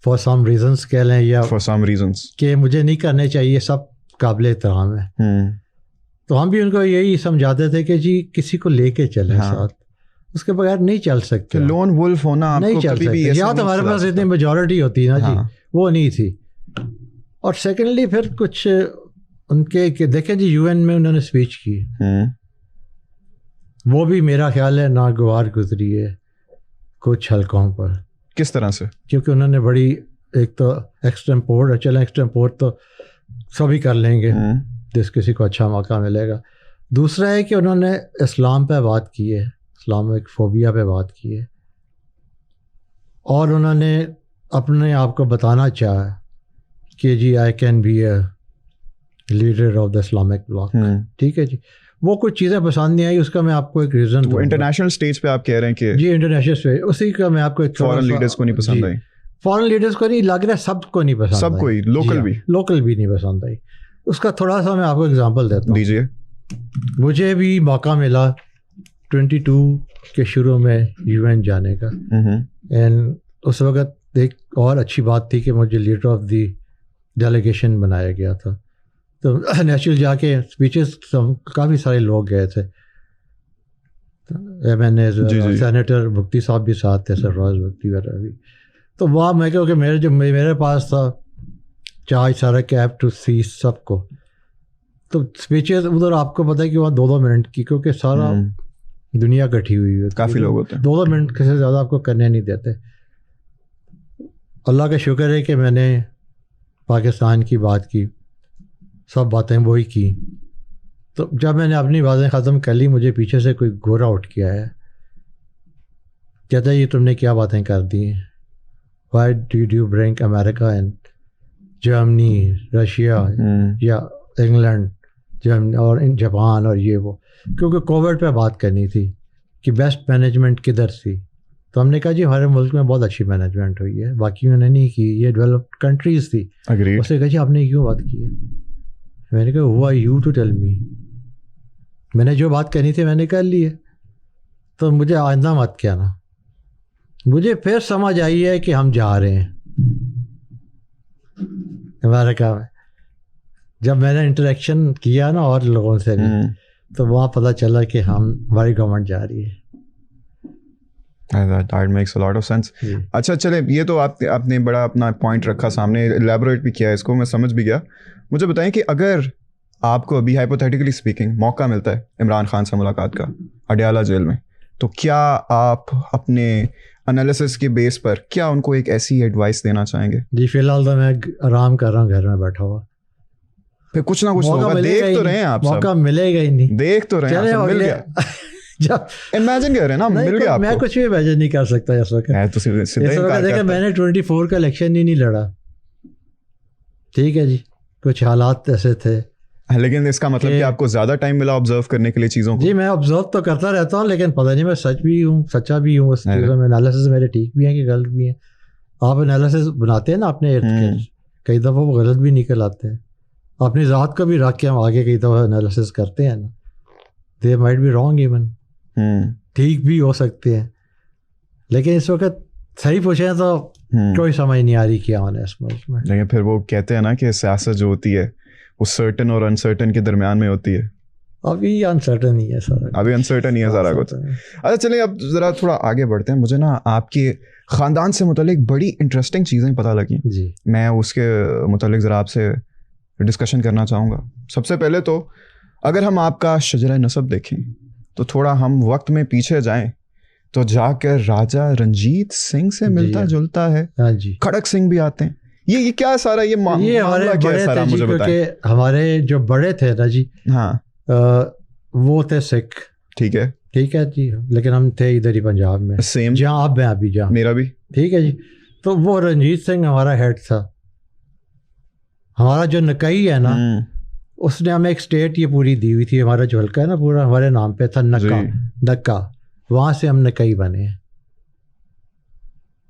فار سم ریزنس کہہ لیں یا فار سم ریزنس کہ مجھے نہیں کرنے چاہیے, سب قابل احترام ہے. تو ہم بھی ان کو یہی سمجھاتے تھے کہ جی کسی کو لے کے چلیں ساتھ, اس کے بغیر نہیں چل سکتے. لون وولف ہونا نہیں چل سکتے. یا تو ہمارے پاس اتنی میجورٹی ہوتی نا جی, وہ نہیں تھی. اور سیکنڈلی پھر کچھ ان کے کہ دیکھیں جی یو این میں انہوں نے اسپیچ کی, وہ بھی میرا خیال ہے ناگوار گزری ہے کچھ حلقوں پر. کس طرح سے؟ کیونکہ انہوں نے بڑی, ایک تو ایکسٹمپورٹ, چلیں ایکسٹمپورٹ تو سبھی کر لیں گے جس کسی کو اچھا موقع ملے گا. دوسرا ہے کہ انہوں نے اسلام پہ بات کی ہے, اسلامک فوبیا پہ بات کی ہے, اور انہوں نے اپنے آپ کو بتانا چاہا کہ جی I can be a leader of the Islamic bloc. ٹھیک ہے جی. وہ کچھ چیزیں پسند نہیں آئی, اس کا میں آپ کو ایک ریزن. وہ انٹرنیشنل اسٹیج پہ آپ کہہ رہے ہیں کہ جی انٹرنیشنل اسٹیج, اسی کا میں آپ کو ایک فارن لیڈرز کو نہیں پسند آئی. فارن لیڈرز کو نہیں لگ رہا, سب کو نہیں پسند, سب کوئی, لوکل بھی نہیں پسند آئی. اس کا تھوڑا سا میں آپ کو ایگزامپل دیتا ہوں. دیجیے. مجھے بھی موقع ملا 22 کے شروع میں یو این جانے کا, اینڈ اس وقت ایک اور اچھی بات تھی کہ مجھے لیڈر آف دی ڈیلیگیشن بنایا گیا تھا. تو نیچرل جا کے اسپیچز کافی سارے لوگ گئے تھے, ایم این اے, سینیٹر بھکتی صاحب بھی ساتھ تھے, سرفراز بھکتی وغیرہ بھی. تو وہاں میں کہ میرے پاس تھا چارج سارا کیب ٹو سی سب کو. تو اسپیچز ادھر آپ کو پتہ ہے کہ وہاں 2 منٹ کی, کیونکہ سارا دنیا کٹھی ہوئی ہے, کافی لوگ ہوتے ہیں, 2 منٹ سے زیادہ آپ کو کرنے نہیں دیتے. اللہ کا شکر ہے کہ میں نے پاکستان کی بات کی, سب باتیں وہی کی. تو جب میں نے اپنی باتیں ختم کر لی, مجھے پیچھے سے کوئی گورا اٹھ کے آیا, کہتا ہے یہ تم نے کیا باتیں کر دی ہیں, why did you bring America and Germany, Russia یا انگلینڈ, جرمنی اور جاپان اور یہ وہ, کیونکہ کووڈ پہ بات کرنی تھی کہ بیسٹ مینجمنٹ کدھر تھی. تو ہم نے کہا جی ہمارے ملک میں بہت اچھی مینجمنٹ ہوئی ہے, باقیوں نے نہیں کی, یہ ڈیولپڈ کنٹریز تھی. اس نے کہا جی آپ نے کیوں بات کی ہے؟ میں نے کہا who are you to tell me, میں نے جو بات کرنی تھی میں نے کر لی ہے, تو مجھے آئندہ مت کہنا. مجھے پھر سمجھ آئی ہے کہ ہم جا رہے ہیں امریکہ میں. جب میں نے انٹریکشن کیا نا اور لوگوں سے بھی, تو وہاں پتہ چلا کہ ہماری گورنمنٹ جا رہی ہے. That makes a lot of sense. اچھا چلے, یہ تو آپ نے بڑا اپنا پوائنٹ رکھا سامنے, الیبوریٹ بھی کیا, اس کو میں سمجھ بھی گیا. مجھے بتائیں کہ اگر آپ کو ابھی ہائپوتھیٹیکلی اسپیکنگ موقع ملتا ہے عمران خان سے ملاقات کا اڈیالہ جیل میں, تو کیا آپ اپنے انالیسس کے بیس پر کیا ان کو ایک ایسی ایڈوائس دینا چاہیں گے؟ جی فی الحال تو میں آرام کر رہا ہوں گھر میں بیٹھا ہوا, پھر کچھ نہ کچھ ہوگا. دیکھ تو رہے ہیں آپ, موقع ملے گا ہی نہیں. دیکھ تو رہے ہیں, مل گیا. جب امیجن کر رہے ہیں نا, مل گیا آپ کو. میں کچھ بھی امیجن نہیں کر سکتا اس وقت. دیکھا میں نے 24 کا الیکشن ہی نہیں لڑا, ٹھیک ہے جی, کچھ حالات ایسے تھے. لیکن اس کا مطلب کہ آپ کو زیادہ ٹائم ملا آبزرو کرنے کے لیے چیزوں کو. جی میں آبزرو تو کرتا رہتا ہوں, لیکن پتہ نہیں میں سچ بھی ہوں, سچا بھی ہوں اس چیزوں میں. انالیسس میرے ٹھیک بھی ہیں کہ غلط بھی ہیں. آپ انالیسس بناتے ہیں نا اپنے ارد گرد, کئی دفعہ وہ غلط بھی نکل آتے ہیں. اپنی ذات کو بھی رکھ کے ہم آگے کئی دفعہ انالیسس کرتے ہیں نا, they might be wrong even, ٹھیک بھی ہو سکتے ہیں. لیکن اس وقت صحیح پوچھیں تو کوئی سمجھ نہیں آ رہی کیا ہونا ہے اس ملک میں. لیکن پھر وہ کہتے ہیں نا کہ سیاست جو ہوتی ہے وہ سرٹن اور انسرٹن کے درمیان میں ہوتی ہے. ابھی انسرٹن ہی ہے سارا, ابھی انسرٹن ہی ہے سارا کچھ. اچھا چلیں اب ذرا تھوڑا آگے بڑھتے ہیں. مجھے نا آپ کے خاندان سے متعلق بڑی انٹرسٹنگ چیزیں پتہ لگیں جی, میں اس کے متعلق ذرا آپ سے ڈسکشن کرنا چاہوں گا. سب سے پہلے تو اگر ہم آپ کا شجرہ نسب دیکھیں تو تھوڑا ہم وقت میں پیچھے جائیں تو جا کر راجہ رنجیت سنگھ سے ملتا جلتا ہے. ہاں جی, کھڑک سنگھ بھی آتے ہیں. یہ کیا سارا یہ ہمارے بڑے تھے جی, کیونکہ ہمارے جو بڑے تھے نا جی, ہاں وہ تھے سکھ. ٹھیک ہے, ٹھیک ہے جی, لیکن ہم تھے ادھر ہی پنجاب میں, سیم جہاں آپ ہیں ابھی, جہاں میرا بھی. ٹھیک ہے جی. تو وہ رنجیت سنگھ ہمارا ہیڈ تھا. ہمارا جو نکئی ہے نا, اس نے ہمیں ایک اسٹیٹ یہ پوری دی ہوئی تھی. ہمارا جو حلقہ ہے نا پورا ہمارے نام پہ تھا, نکا. وہاں سے ہم نکئی بنے ہیں.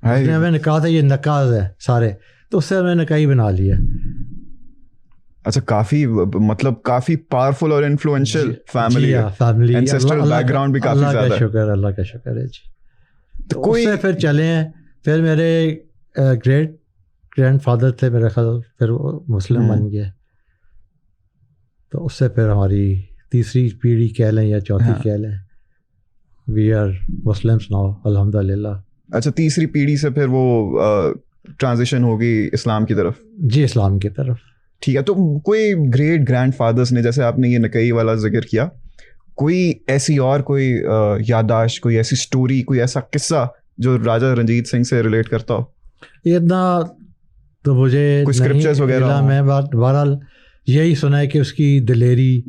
اس نے ہمیں کہا تھا یہ نکاز ہے سارے, تو اس سے ہمیں نکائی بنا لیا. اچھا, کافی مطلب کافی پاورفل اور انفلوئنشل فیملی ہے. فیملی اینسیسٹرل بیک گراؤنڈ بھی کافی زیادہ ہے. اللہ کا شکر, اللہ کا شکر ہے جی. تو اس سے پھر چلے ہیں. پھر میرے گرینڈ فادر تھے میرے خیال, پھر وہ مسلم بن گئے. تو اس سے پھر ہماری تیسری پیڑھی کہہ لیں یا چوتھی کہہ لیں, وی آر مسلمس ناؤ الحمد للہ. اچھا, تیسری پیڑھی سے پھر وہ ٹرانزیشن ہوگی اسلام کی طرف. جی, اسلام کی طرف. ٹھیک ہے, تو کوئی گریٹ گرینڈ فادرس نے, جیسے آپ نے یہ نکئی والا ذکر کیا, کوئی ایسی اور کوئی یادداشت, کوئی ایسی سٹوری, کوئی ایسا قصہ جو راجہ رنجیت سنگھ سے ریلیٹ کرتا ہو؟ اتنا تو مجھے کوئی اسکرپچرز وغیرہ. میں بہرحال یہی سنا ہے کہ اس کی دلیری,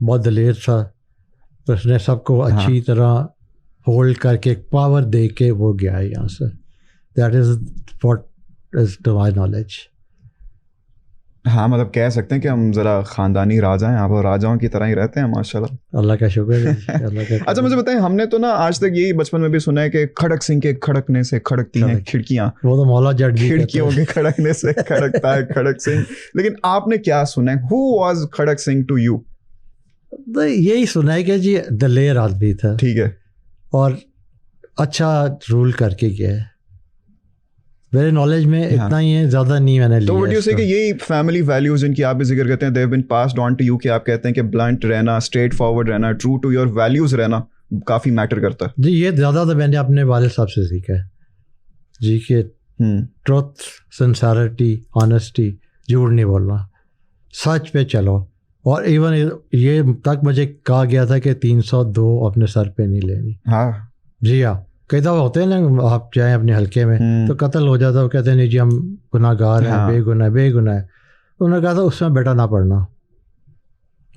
بہت دلیر تھا. اس نے سب کو اچھی طرح ہولڈ کر کے پاور دے کے وہ گیا ہے یہاں سے. That is what is to my knowledge. ہاں, مطلب کہہ سکتے ہیں کہ ہم ذرا خاندانی راجا ہیں, آپ راجاؤں کی طرح ہی رہتے ہیں ماشاء اللہ. اللہ کا شکر ہے, اللہ کا. اچھا مجھے بتائیں, ہم نے تو نا آج تک یہی بچپن میں بھی سنا ہے کہ کھڑک سنگھ کے کھڑکنے سے کھڑکتی ہیں کھڑکیاں. وہ تو مولا جٹ بھی کھڑکیوں کے کھڑکنے سے کھڑکتا ہے کھڑک سنگھ. لیکن آپ نے کیا سنا ہے, who was Kharak Singh to you? یہی سنا ہے کہ جی دلیر آدمی تھا. ٹھیک ہے, اور اچھا رول کر کے گیا ہے. میرے نالج میں اتنا ہی ہے, زیادہ نہیں میں نے لیا. تو وڈ یو سے کہ یہی فیملی ویلیوز جن کی آپ بھی ذکر کرتے ہیں, they have been passed on to you, کہ آپ کہتے ہیں کہ بلنٹ رہنا, اسٹریٹ فارورڈ رہنا, ٹرو ٹو یور ویلیوز رہنا کافی میٹر کرتا ہے. جی, یہ زیادہ تو میں نے اپنے والد صاحب سے سیکھا ہے جی, کہ ٹروتھ, سنسیرٹی, آنیسٹی, جھوٹ نہیں بولنا, سچ پہ چلو. اور ایون یہ تک مجھے کہا گیا تھا کہ 302 اپنے سر پہ نہیں لینی. ہاں جی, ہاں. کئی دفعہ ہوتے ہیں نا, آپ جائیں اپنے حلقے میں تو قتل ہو جاتا ہے, وہ کہتے ہیں نہیں جی ہم گناہ گار ہیں, بے گناہ بے گناہ ہے. انہوں نے کہا تھا اس میں بیٹا نہ پڑھنا.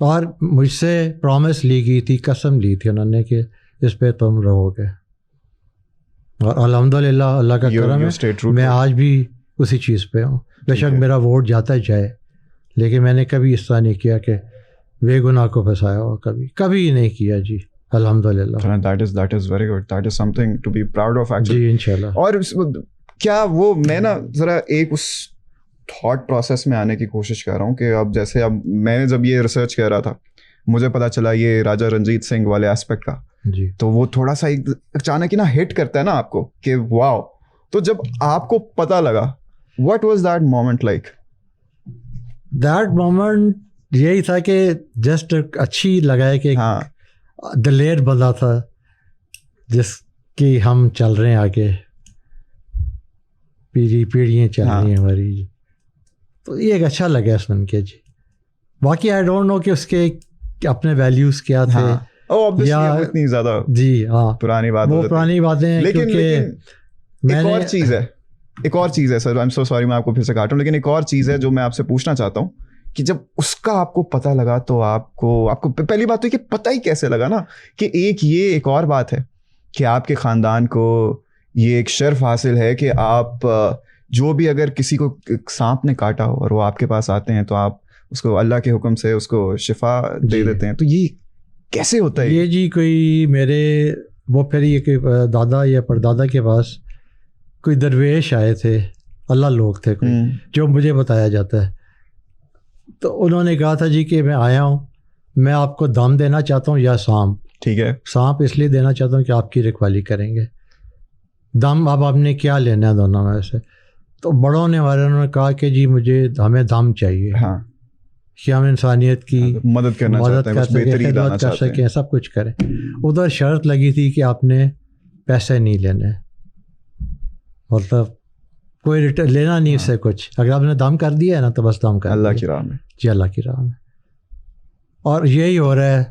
اور مجھ سے پرومس لی گئی تھی, قسم لی تھی انہوں نے کہ اس پہ تم رہو گے. اور الحمد للہ اللہ کا کرم ہے, میں آج بھی اسی چیز پہ ہوں. بے شک میرا ووٹ جاتا جائے, لیکن میں نے کبھی اس طرح نہیں کیا کہ بے گناہ کو پھنسایا ہو, کبھی نہیں کیا جی, الحمد للہ. That is very good. That is something to be proud of actually. جی انشاءاللہ. اور کیا وہ میں نا ذرا ایک اس تھاٹ پروسیس میں آنے کی کوشش کر رہا ہوں کہ اب جیسے اب میں نے جب یہ ریسرچ کر رہا تھا, مجھے پتا چلا یہ راجہ رنجیت سنگھ والے ایسپیکٹ کا, جی, تو وہ تھوڑا سا ایک اچانک ہی نا ہٹ کرتا ہے نا آپ کو کہ واو. تو جب آپ کو پتا لگا, what was that moment like? That moment یہی تھا کہ جسٹ اچھی لگا ہے کہ دلیر بندہ تھا جس کی ہم چل رہے ہیں آگے, پیڑھیاں چل رہی ہیں ہماری. تو یہ ایک اچھا لگا سن کے جی. باقی آئی ڈونٹ نو کہ اس کے اپنے ویلیوز کیا تھے یا اتنی زیادہ. جی ہاں, پرانی بات, وہ پرانی باتیں ہیں. لیکن ایک اور چیز ہے سر, آئی ایم سو سوری میں آپ کو پھر سے کاٹ رہا ہوں, لیکن ایک اور چیز ہے جو میں آپ سے پوچھنا چاہتا ہوں کہ جب اس کا آپ کو پتہ لگا تو آپ کو پہلی بات تو کہ پتہ ہی کیسے لگا نا کہ ایک اور بات ہے کہ آپ کے خاندان کو یہ ایک شرف حاصل ہے کہ آپ جو بھی اگر کسی کو سانپ نے کاٹا ہو اور وہ آپ کے پاس آتے ہیں تو آپ اس کو اللہ کے حکم سے اس کو شفا دے دیتے ہیں. تو یہ کیسے ہوتا ہے؟ یہ جی کوئی میرے وہ پھر یہ کہ دادا یا پردادا کے پاس کوئی درویش آئے تھے, اللہ لوگ تھے کوئی, جو مجھے بتایا جاتا ہے. تو انہوں نے کہا تھا جی کہ میں آیا ہوں, میں آپ کو دم دینا چاہتا ہوں یا سانپ. ٹھیک ہے, سانپ اس لیے دینا چاہتا ہوں کہ آپ کی رکھوالی کریں گے. دم اب آپ نے کیا لینا ہے دونوں میں سے؟ تو بڑوں نے انہوں نے کہا کہ جی ہمیں دم چاہیے. ہاں, کہ ہم انسانیت کی مدد کرنا چاہتے ہیں, خدمت کر سکیں, سب کچھ کریں. ادھر شرط لگی تھی کہ آپ نے پیسے نہیں لینے, مطلب کوئی ریٹرن لینا نہیں اس سے کچھ. اگر آپ نے دم کر دیا ہے نا تو بس دم کر اللہ کی راہ میں. جی اللہ کی راہ میں. اور یہی ہو رہا ہے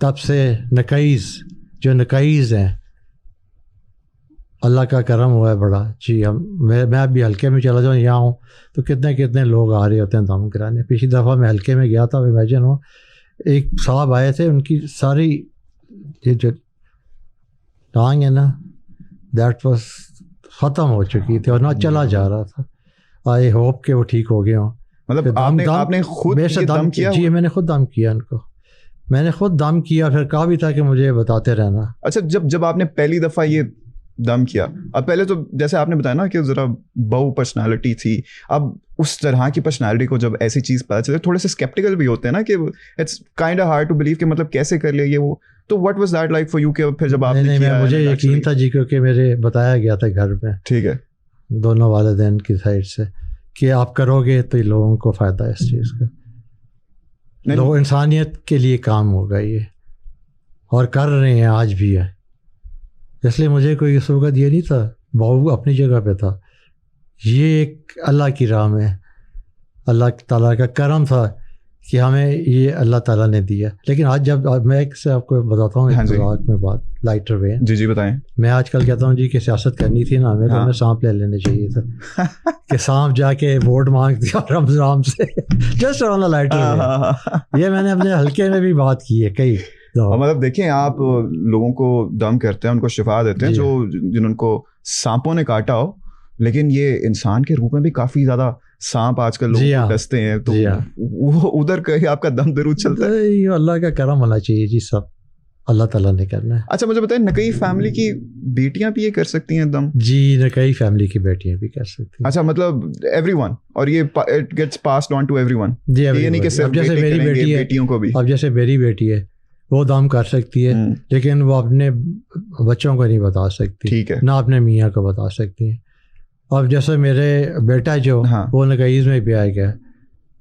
تب سے. نقائز ہیں, اللہ کا کرم ہوا ہے بڑا جی. میں ابھی حلقے میں چلا جاؤں, یہاں ہوں تو کتنے لوگ آ رہے ہوتے ہیں دم کرانے. پچھلی دفعہ میں حلقے میں گیا تھا, امیجن ہو, ایک صاحب آئے تھے, ان کی ساری یہ جو ٹانگ ہے نا دیٹ واز ختم ہو چکی تھی اور نہ چلا جا رہا تھا. آئی ہوپ کہ وہ ٹھیک ہو گئے ہوں. مطلب آپ نے خود دم کیا؟ جی میں نے خود دم کیا ان کو, میں نے خود دم کیا. پھر کہا بھی تھا کہ مجھے بتاتے رہنا. اچھا, جب آپ نے پہلی دفعہ یہ دم کیا, اب پہلے تو جیسے آپ نے بتایا نا کہ ذرا بہو پرسنالٹی تھی, اب اس طرح کی پرسنالٹی کو جب ایسی چیز پتہ چلے تھوڑے سے اسکیپٹیکل بھی ہوتے ہیں نا کہ it's kind of hard to believe کہ مطلب کیسے کر لے یہ وہ. تو what was that like for you کہ پھر جب آپ نے کیا؟ مجھے یقین تھا جی, کیونکہ میرے بتایا گیا تھا گھر میں, ٹھیک ہے, دونوں والدین کی سائڈ سے کہ آپ کرو گے تو لوگوں کو فائدہ ہے اس چیز کا. لوگ انسانیت کے لیے کام ہوگا یہ, اور کر رہے ہیں آج بھی ہے. اس لیے مجھے کوئی اس وقت یہ نہیں تھا, بہو اپنی جگہ پہ تھا. یہ ایک اللہ کی راہ میں اللہ تعالیٰ کا کرم تھا کہ ہمیں یہ اللہ تعالیٰ نے دیا. لیکن آج جب میں ایک سے آپ کو بتاتا ہوں ایک میں بات لائٹر وے. جی بتائیں. میں آج کل کہتا ہوں جی کہ سیاست کرنی تھی نا ہمیں, تو ہمیں سانپ لے لینے چاہیے تھا کہ سانپ جا کے ووٹ مانگ دیا رمضان سے جسٹ آن لائٹر وے. یہ میں نے اپنے حلقے میں بھی بات کی ہے کئی. مطلب دیکھیں, آپ لوگوں کو دم کرتے ہیں, ان کو شفا دیتے ہیں جن کو سانپوں نے کاٹا ہو, لیکن یہ انسان کے روپ میں بھی کافی زیادہ سانپ آج کل لوگ ڈستے ہیں, تو وہ ادھر کہیں آپ کا دم درود چلتا ہے. اللہ کا کرم ہونا چاہیے جی, سب اللہ تعالیٰ نے کرنا ہے. اچھا مجھے بتائیں, نقی فیملی کی بیٹیاں بھی یہ کر سکتی ہیں دم؟ جی نقی فیملی کی بیٹیاں بھی کر سکتی ہیں. اچھا مطلب ایوری ون, اور یہ it gets passed on to everyone? جی, یہ نہیں کہ صرف جیسے میری بیٹی ہے, بیٹیوں کو بھی. اب جیسے میری بیٹی ہے وہ دم کر سکتی ہے, لیکن وہ اپنے بچوں کو نہیں بتا سکتی, ٹھیک ہے, نہ اپنے میاں کو بتا سکتی ہیں. اب جیسے میرے بیٹا جو وہ نقیز میں بھی آ گیا,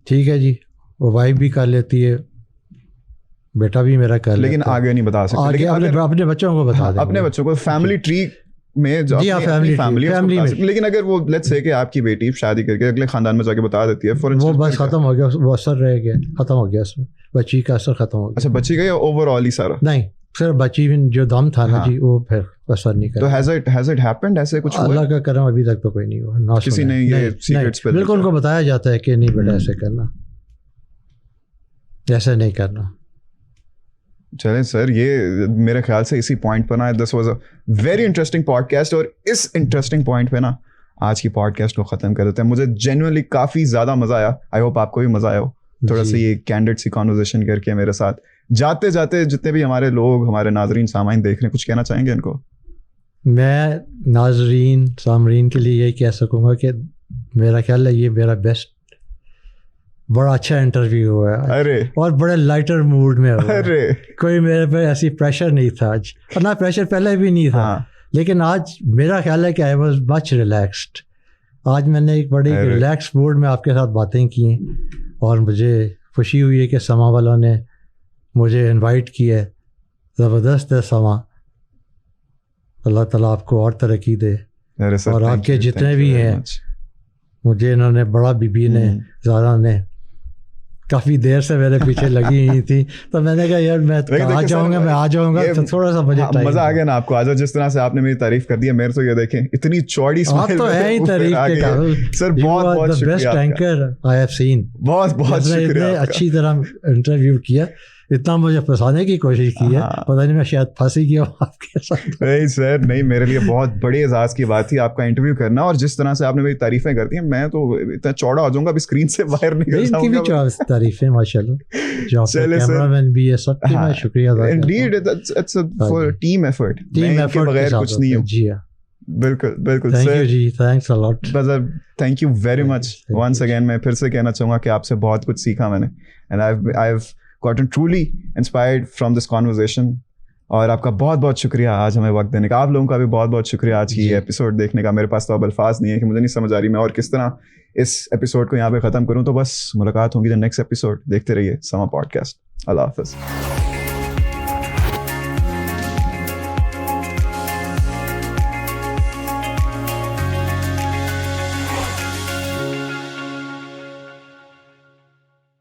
ٹھیک ہے جی, وہ وائف بھی کر لیتی ہے, بیٹا بھی میرا کر لیتا ہے, لیکن آگے نہیں بتا سکتے. لیکن اپنے بچوں کو بتا دیں, اپنے بچوں کو فیملی ٹری میں جو فیملی میں. لیکن اگر وہ لیٹس سے کہ آپ کی بیٹی شادی کر کے اگلے خاندان میں جا کے بتا دیتی ہے, وہ بس ختم ہو گیا, وہ اثر رہ گیا, ختم ہو گیا, اس میں بچی کا اثر ختم ہو گیا. اچھا بچی کا یا اوور آل ہی سارا؟ نہیں, صرف بچی جو دم تھا نا جی, وہ پھر اثر نہیں کرا. تو ہیز اٹ ہیپنڈ ایسے کچھ؟ اللہ کا کرم ابھی تک تو کوئی نہیں ہوا, کسی نے یہ سیکرٹس پہ بالکل ان کو بتایا جاتا ہے کہ نہیں بیٹا ایسے کرنا, ایسے نہیں کرنا. چلیں سر, یہ میرے خیال سے اسی پوائنٹ پر نا, this was a very interesting podcast, اور اس انٹرسٹنگ پوائنٹ پہ نا آج کی پوڈ کاسٹ کو ختم کر دیتے ہیں. مجھے جینوئنلی کافی زیادہ مزہ آیا, آئی ہوپ آپ کو بھی مزہ آیا ہو. تھوڑا سا یہ کینڈیڈ سی کانورزیشن کر کے میرے ساتھ. جاتے جاتے جتنے بھی ہمارے لوگ, ہمارے ناظرین سامعین دیکھ رہے ہیں, کچھ کہنا چاہیں گے ان کو؟ میں ناظرین سامعین کے لیے یہی کہہ سکوں گا کہ میرا خیال ہے یہ میرا بیسٹ, بڑا اچھا انٹرویو ہوا ہے. ارے, اور بڑے لائٹر موڈ میں ہوا. ارے کوئی میرے پہ ایسی پریشر نہیں تھا آج, اور نہ پریشر پہلے بھی نہیں تھا, لیکن آج میرا خیال ہے کہ آئی واز مچ ریلیکسڈ. آج میں نے ایک بڑی ریلیکس موڈ میں آپ کے ساتھ باتیں کی ہیں, اور مجھے خوشی ہوئی ہے کہ سما والوں نے مجھے انوائٹ کیا ہے. زبردست ہے سما, اللہ تعالیٰ آپ کو اور ترقی دے. اور آپ کے جتنے بھی ہیں, مجھے انہوں نے بڑا بی بی نے, زارا نے کافی دیر سے میرے پیچھے لگی ہوئی تھی, تو میں نے کہا یار میں آ جاؤں گا تو تھوڑا سا مجھے مزہ آ گیا نا آپ کو. آج جس طرح سے آپ نے میری تعریف کر دی ہے, میرے تو یہ دیکھیں اتنی چوڑی اسمائل تو ہے ہی تعریف کے قابل. سر بہت بہت شکریہ, best anchor I have seen. بہت شکریہ, اچھی طرح انٹرویو کیا, اتنا مجھے پھنسانے کی کوشش کی ہے, پتہ نہیں میں شاید پھنسی گیا آپ کے ساتھ. نہیں سر نہیں, میرے لیے بہت بڑے اعزاز کی بات تھی آپ کا انٹرویو کرنا, اور جس طرح سے آپ نے میری تعریفیں کر دی ہیں میں تو اتنا چوڑا ہو جاؤں گا اب اسکرین سے باہر نکل جاؤں گا. ان کی بھی تعریفیں ماشاء اللہ, جو کیمرہ مین بھی ہے, سب کے میں شکریہ ادا کرتا ہوں. Indeed it's for team effort, team effort بغیر کچھ نہیں ہوں. جی ہاں بالکل بالکل تھینک سر, یو جی, thanks a lot. Thank you very much once again. میں پھر سے کہنا چاہوں گا کہ آپ سے بہت کچھ سیکھا میں نے, and I have gotten truly inspired from this conversation. اور آپ کا بہت بہت شکریہ آج ہمیں وقت دینے کا. آپ لوگوں کا بھی بہت بہت شکریہ آج کی ایپیسوڈ دیکھنے کا. میرے پاس تو اب الفاظ نہیں ہے کہ مجھے نہیں سمجھ آ رہی میں اور کس طرح اس ایپیسوڈ کو یہاں پہ ختم کروں. تو بس ملاقات ہوگی دا نیکسٹ ایپیسوڈ. دیکھتے رہیے سما پوڈ کاسٹ. اللہ حافظ.